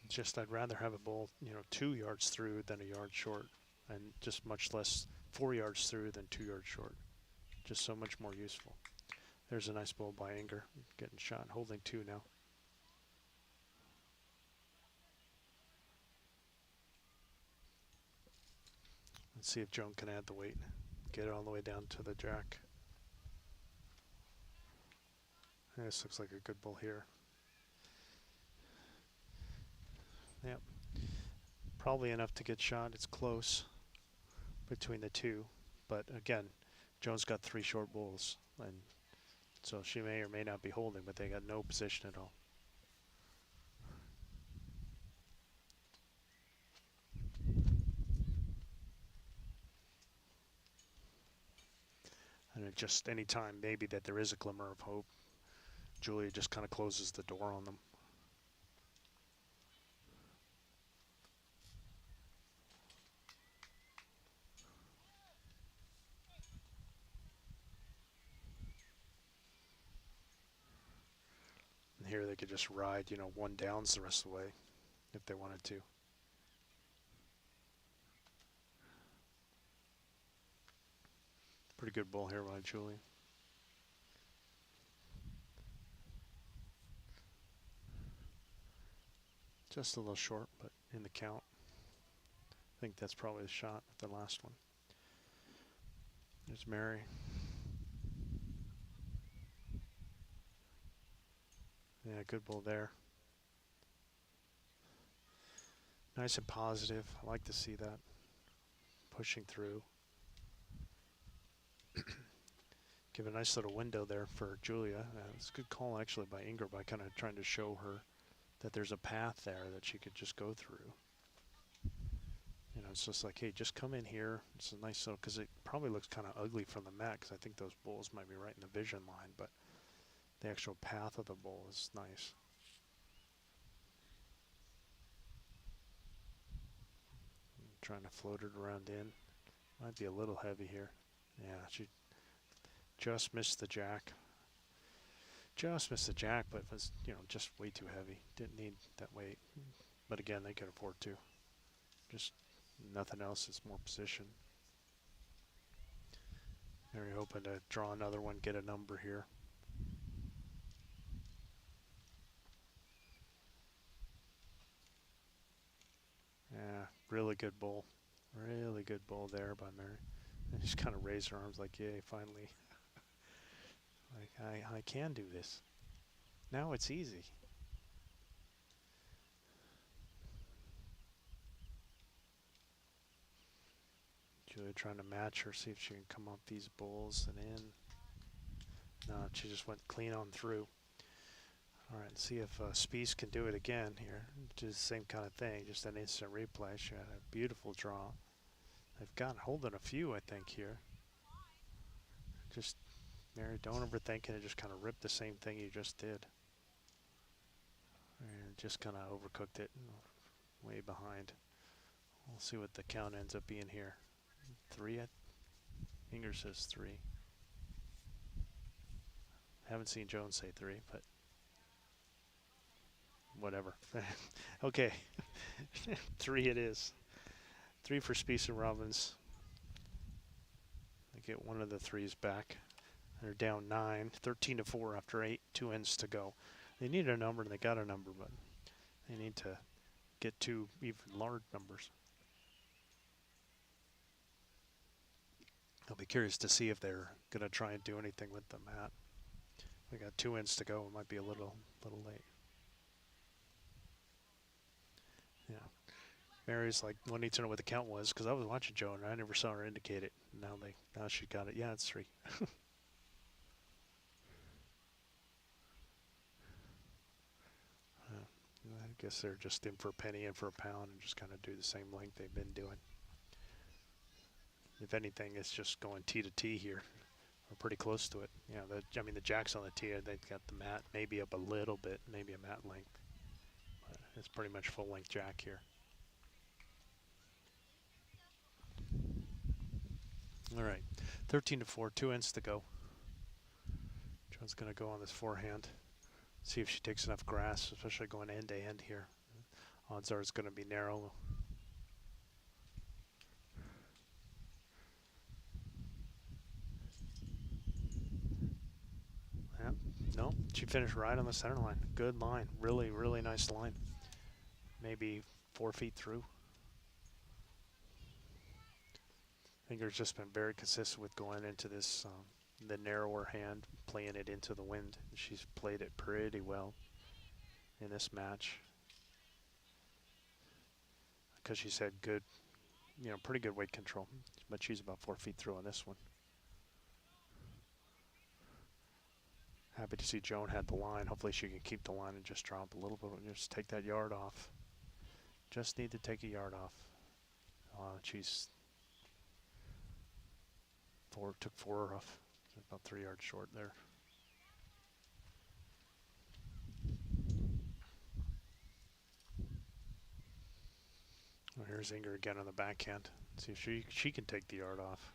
[SPEAKER 1] Just I'd rather have a bowl, 2 yards through than a yard short, and just much less 4 yards through than 2 yards short. Just so much more useful. There's a nice bowl by Inger, getting shot, holding 2 now. Let's see if Joan can add the weight. Get it all the way down to the jack. This looks like a good bowl here. Yep. Probably enough to get shot. It's close between the two. But again, Joan's got 3 short bowls. And so she may or may not be holding, but they got no position at all. And just any time maybe that there is a glimmer of hope, Julia just kind of closes the door on them. And here they could just ride, 1 downs the rest of the way if they wanted to. Pretty good ball here by Julia. Just a little short, but in the count. I think that's probably the shot with the last one. There's Mary. Yeah, good ball there. Nice and positive. I like to see that. Pushing through. Give a nice little window there for Julia. It's a good call actually by Inger by kind of trying to show her that there's a path there that she could just go through. It's just like, hey, just come in here. It's a nice little, because it probably looks kind of ugly from the mat because I think those bowls might be right in the vision line, but the actual path of the bowl is nice. Trying to float it around in. Might be a little heavy here. Yeah, she just missed the jack. Just missed the jack, but it was, just way too heavy. Didn't need that weight. But again, they could afford to. Just nothing else is more position. They're hoping to draw another one, get a number here. Yeah, really good bowl. Really good bowl there by Mary. And just kind of raised her arms like, yay, finally. Like, I can do this. Now it's easy. Julia trying to match her, see if she can come up these bowls and in. No, she just went clean on through. All right, see if Spies can do it again here. Just the same kind of thing, just an instant replay. She had a beautiful draw. They've got holding a few, I think, here. Just, Mary, don't overthink it and just kind of rip the same thing you just did. And just kind of overcooked it, way behind. We'll see what the count ends up being here. 3, Inger says 3. Haven't seen Joan say 3, but whatever. Okay, 3 it is. 3 for Spies and Robbins. They get one of the 3s back. They're down 9, 13-4 after 8, 2 ends to go. They need a number and they got a number, but they need to get 2 even large numbers. curious to see if they're going to try and do anything with the mat. We got 2 ends to go. It might be a little late. Yeah. Mary's like, well, need to know what the count was because I was watching Joe and I never saw her indicate it. Now she got it. Yeah, it's 3. I guess they're just in for a penny, in for a pound, and just kind of do the same length they've been doing. If anything, it's just going tee to tee here. We're pretty close to it. Yeah, I mean, the jack's on the tee. They've got the mat maybe up a little bit, maybe a mat length. But it's pretty much full length jack here. All right, 13-4, 2 ends to go. Joan's going to go on this forehand. See if she takes enough grass, especially going end to end here. Odds are it's going to be narrow. Yeah, no, she finished right on the center line. Good line, really, really nice line. Maybe 4 feet through. Inger's just been very consistent with going into this, the narrower hand, playing it into the wind. She's played it pretty well in this match because she's had good, pretty good weight control, but she's about 4 feet through on this one. Happy to see Joan had the line. Hopefully she can keep the line and just drop a little bit, just take that yard off. Just need to take a yard off. She's took 4 off, about 3 yards short there. Well, here's Inger again on the backhand. See if she can take the yard off.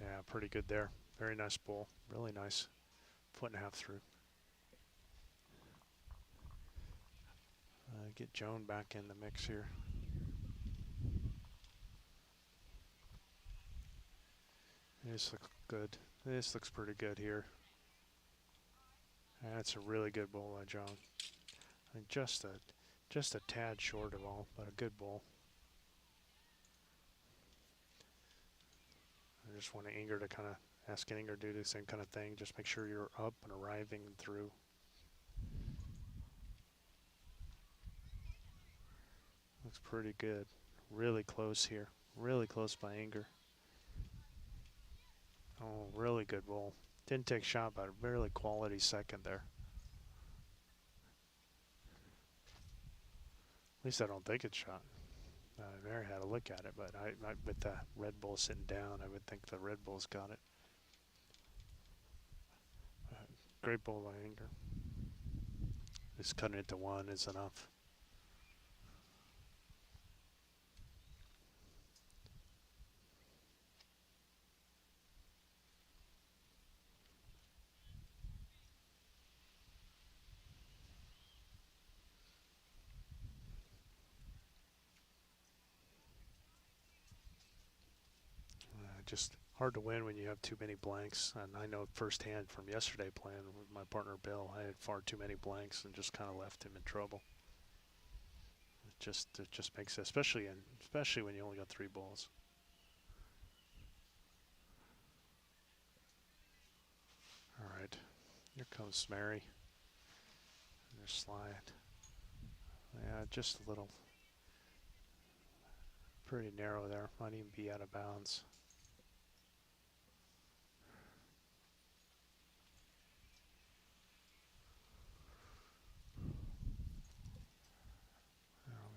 [SPEAKER 1] Yeah, pretty good there. Very nice ball. Really nice. 1.5 through. Get Joan back in the mix here. This looks good. This looks pretty good here. That's a really good ball by Joan. I mean, just a tad short of all, but a good ball. I just want Inger to kind of ask Inger to do the same kind of thing. Just make sure you're up and arriving through. Looks pretty good. Really close here. Really close by Inger. Oh, really good ball. Didn't take shot, but a really quality second there. At least I don't think it's shot. Mary had a look at it, but with the Red Bull sitting down, I would think the Red Bull's got it. Great ball by Inger. Just cutting it to 1 is enough. Just hard to win when you have too many blanks. And I know firsthand from yesterday playing with my partner Bill, I had far too many blanks and just kind of left him in trouble. It just makes it, especially when you only got 3 balls. All right, here comes Mary. Their slide. Yeah, just a little, pretty narrow there. Might even be out of bounds.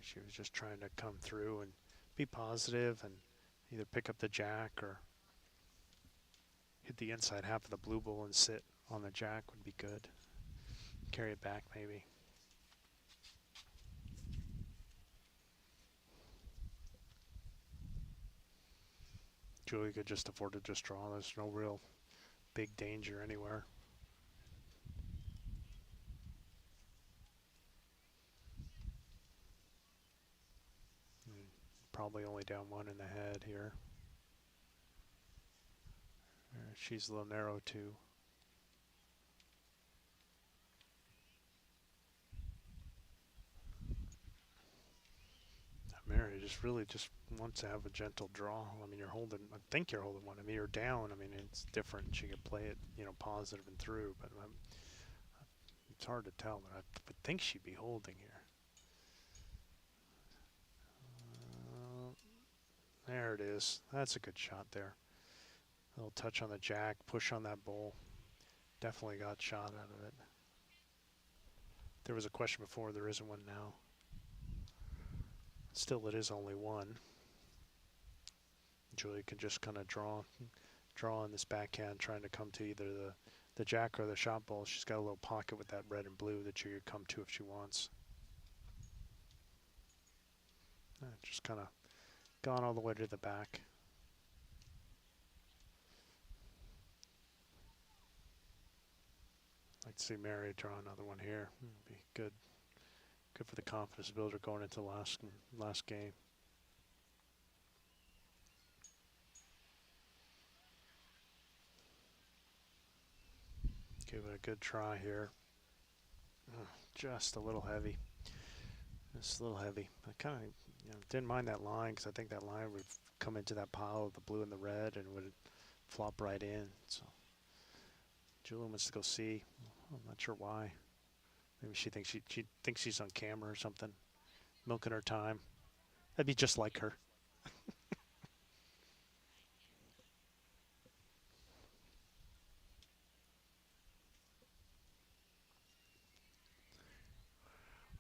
[SPEAKER 1] She was just trying to come through and be positive and either pick up the jack or hit the inside half of the blue ball and sit on the jack would be good. Carry it back maybe. Julie could just afford to just draw. There's no real big danger anywhere. Probably only down 1 in the head here. She's a little narrow too. just really just wants to have a gentle draw. I mean, I think you're holding one. I mean, you're down. I mean, it's different. She could play it, positive and through, but it's hard to tell. But I would think she'd be holding here. There it is. That's a good shot there. A little touch on the jack, push on that bull. Definitely got shot out of it. There was a question before. There isn't one now. Still, it is only one. Julia can just kind of draw on this backhand, trying to come to either the jack or the shot ball. She's got a little pocket with that red and blue that she could come to if she wants. Just kind of gone all the way to the back. I'd like to see Mary draw another one here. It'd be good for the confidence builder going into last game. Give it a good try here. Just a little heavy. Just a little heavy. I kind of didn't mind that line because I think that line would come into that pile of the blue and the red and would flop right in. So Julia wants to go see. I'm not sure why. Maybe she thinks she thinks she's on camera or something, milking her time. That'd be just like her.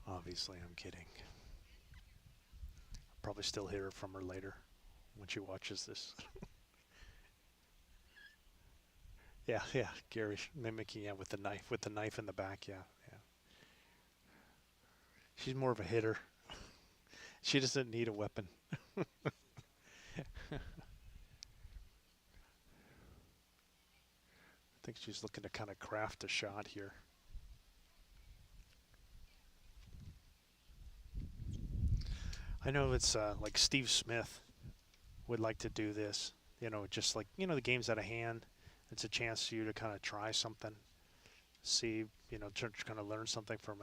[SPEAKER 1] Obviously, I'm kidding. I'll probably still hear from her later when she watches this. Yeah, Gary mimicking, with the knife in the back, yeah. She's more of a hitter. She doesn't need a weapon. I think she's looking to kind of craft a shot here. I know it's like Steve Smith would like to do this. Just like, the game's out of hand. It's a chance for you to kind of try something. See, to kind of learn something for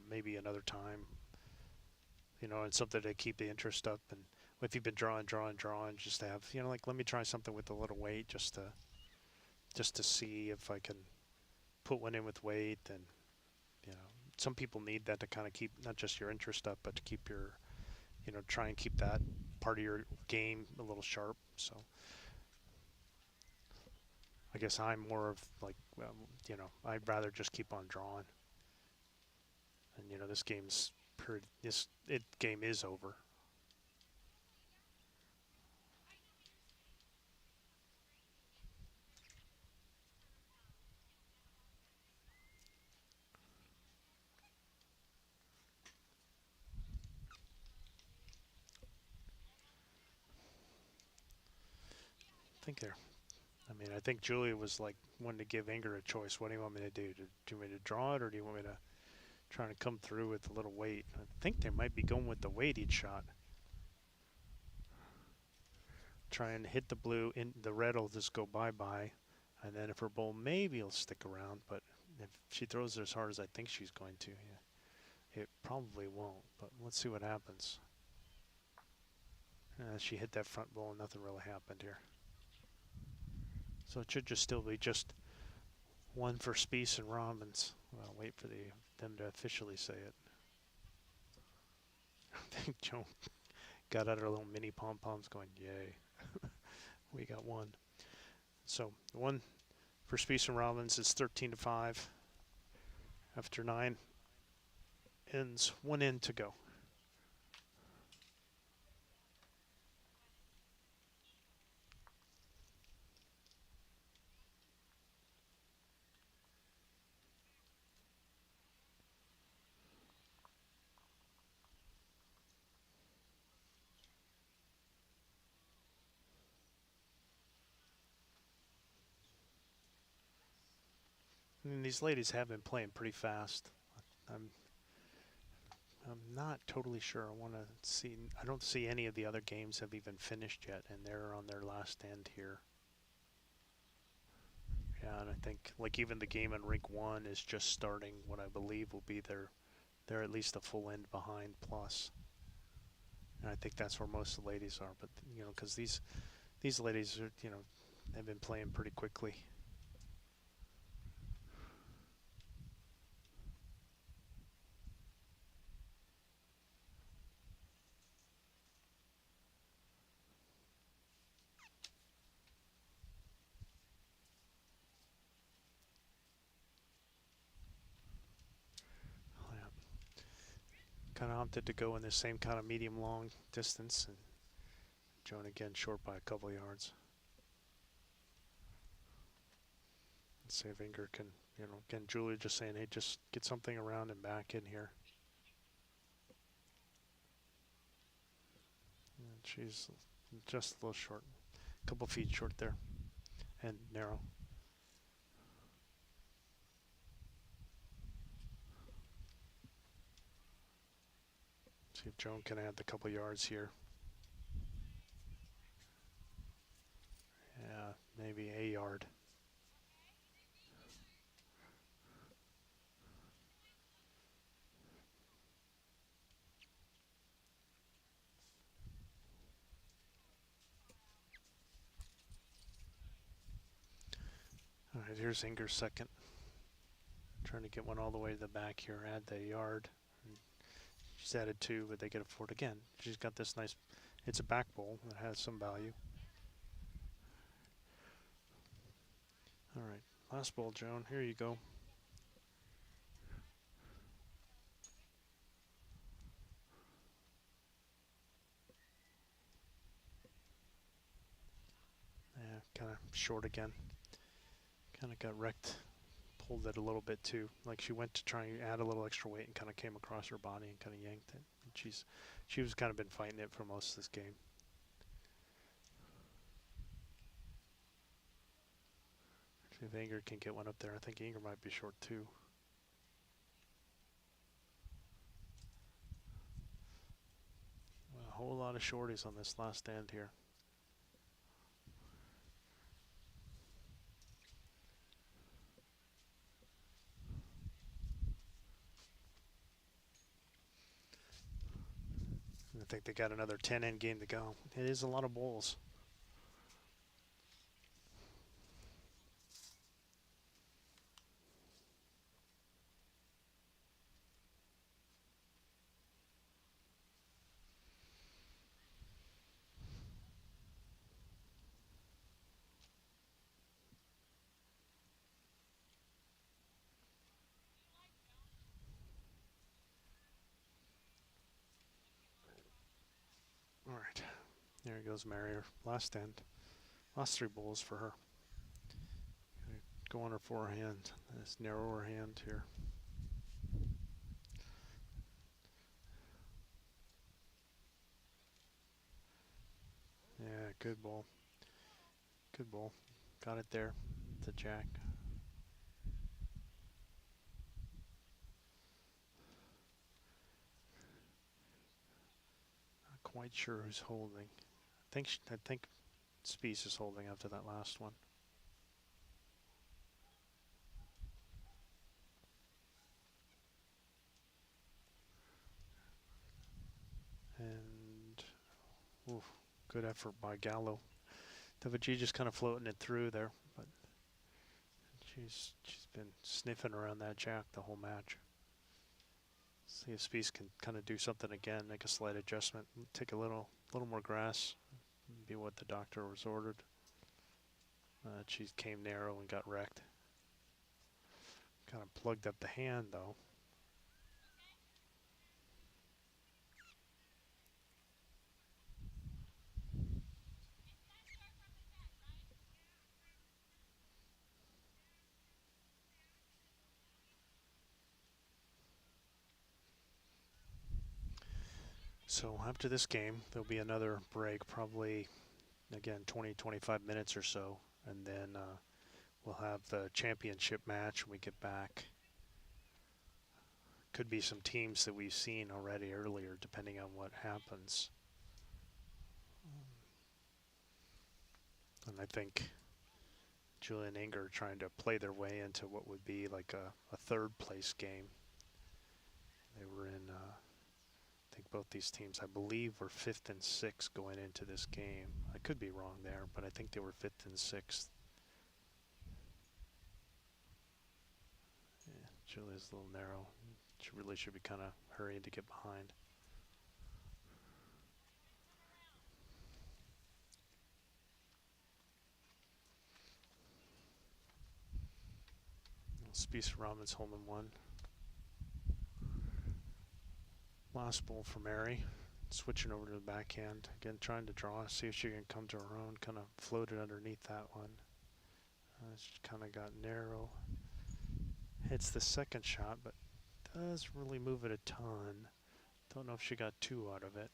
[SPEAKER 1] maybe another time. And something to keep the interest up. And if you've been drawing, just to have, like, let me try something with a little weight just to see if I can put one in with weight. And, some people need that to kind of keep not just your interest up, but to keep your, try and keep that part of your game a little sharp. So I guess I'm more of like, I'd rather just keep on drawing. And, this game is over. I think Julia was like wanting to give Inger a choice. What do you want me to do? Do you want me to draw it, or do you want me to try to come through with a little weight? I think they might be going with the weighted shot. Try and hit the blue, the red will just go bye-bye. And then if her bull, maybe it'll stick around. But if she throws it as hard as I think she's going to, it probably won't. But let's see what happens. She hit that front bull and nothing really happened here. So it should just still be just one for Spieth and Robbins. Well, wait for them to officially say it. I think Joan got out her little mini pom-poms going, yay. We got one. So one for Spieth and Robbins is 13-5. After 9 ends, 1 in to go. I mean, these ladies have been playing pretty fast. I'm not totally sure. I don't see any of the other games have even finished yet, and they're on their last end here. Yeah, and I think like even the game in Rink 1 is just starting what I believe will be they're at least a full end behind plus. And I think that's where most of the ladies are. But you know, because these ladies are, you know, they've been playing pretty quickly. Oh, yeah. Kind of opted to go in the same kind of medium-long distance, and Joan again short by a couple of yards. Let's see if Inger can, you know, again, Julia just saying, hey, just get something around and back in here. And she's just a little short, a couple feet short there, and narrow. See if Joan can add the couple yards here. Yeah, maybe a yard. All right, here's Inger's second. Trying to get one all the way to the back here, add the yard. She's added two, but they get a fort again. She's got this nice, it's a back bowl that has some value. All right, last ball, Joan, here you go. Yeah, kind of short again. Kind of got wrecked, pulled it a little bit too. Like she went to try and add a little extra weight and kind of came across her body and kind of yanked it. And she was kind of been fighting it for most of this game. See if Inger can get one up there. I think Inger might be short too. A whole lot of shorties on this last stand here. I think they got another 10 end game to go. It is a lot of bowls. All right, there goes Marier. Last end. Last three bowls for her. Go on her forehand. This narrower hand here. Yeah, good ball. Good ball. Got it there. The jack. Not quite sure who's holding. I think Spieth is holding after that last one. And oof, good effort by Gallo. Devaji just kind of floating it through there, but she's been sniffing around that jack the whole match. See if Spieth can kind of do something again, make a slight adjustment, take a little more grass, be what the doctor was ordered. She came narrow and got wrecked. Kind of plugged up the hand though. So after this game, there'll be another break, probably, again, 20-25 minutes or so, and then we'll have the championship match when we get back. Could be some teams that we've seen already earlier, depending on what happens. And I think Julia and Inger are trying to play their way into what would be like a third place game. They were in, I think, both these teams, I believe, were 5th and 6th going into this game. I could be wrong there, but I think they were 5th and 6th. Yeah, Julia's a little narrow. She really should be kind of hurrying to get behind. Spicer Rahman's hole in one. Last ball for Mary. Switching over to the backhand. Again, trying to draw, see if she can come to her own. Kind of floated underneath that one. She kind of got narrow. Hits the second shot, but doesn't really move it a ton. Don't know if she got 2 out of it.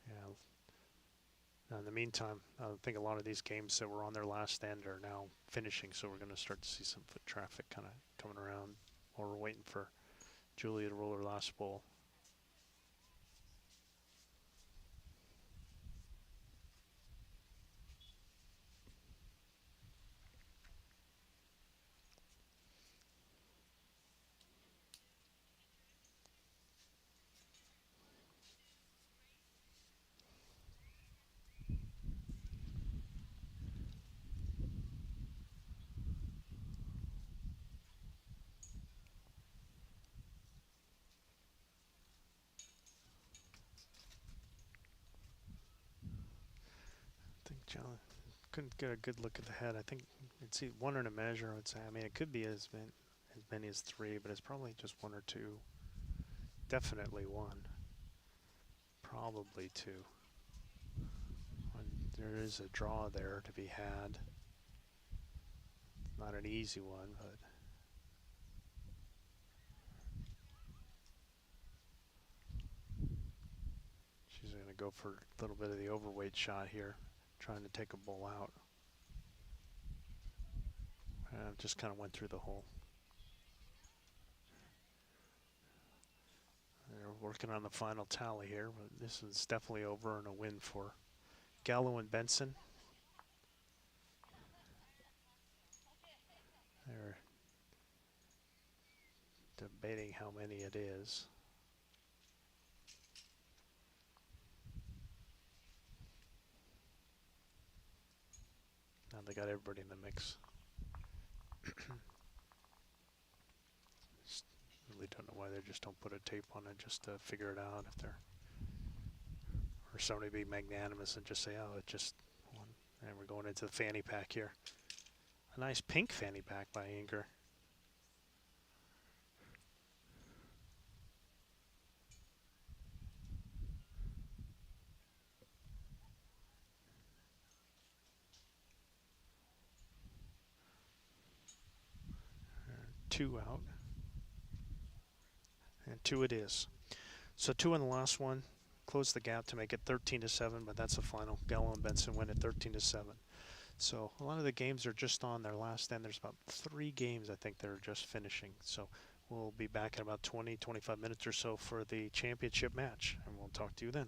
[SPEAKER 1] Yeah. Now in the meantime, I think a lot of these games that were on their last end are now finishing, so we're going to start to see some foot traffic kind of coming around while we're waiting for Julia to roll her last ball. I think John couldn't get a good look at the head. I think it's 1 and a measure, I would say. I mean, it could be as many as 3, but it's probably just 1 or 2. Definitely 1. Probably 2. There is a draw there to be had. Not an easy one, but she's going to go for a little bit of the overweight shot here, trying to take a ball out. Just kind of went through the hole. They're working on the final tally here, but this is definitely over and a win for Gallo and Benson. They're debating how many it is. Now they got everybody in the mix. Really don't know why they just don't put a tape on it just to figure it out if they're, or somebody be magnanimous and just say, oh, it just won. And we're going into the fanny pack here. A nice pink fanny pack by Inger. Two out. And 2 it is. So 2 in the last one. Close the gap to make it 13-7, but that's the final. Gallo and Benson win at 13-7. So a lot of the games are just on their last end. There's about 3 games, I think, that are just finishing. So we'll be back in about 20, 25 minutes or so for the championship match, and we'll talk to you then.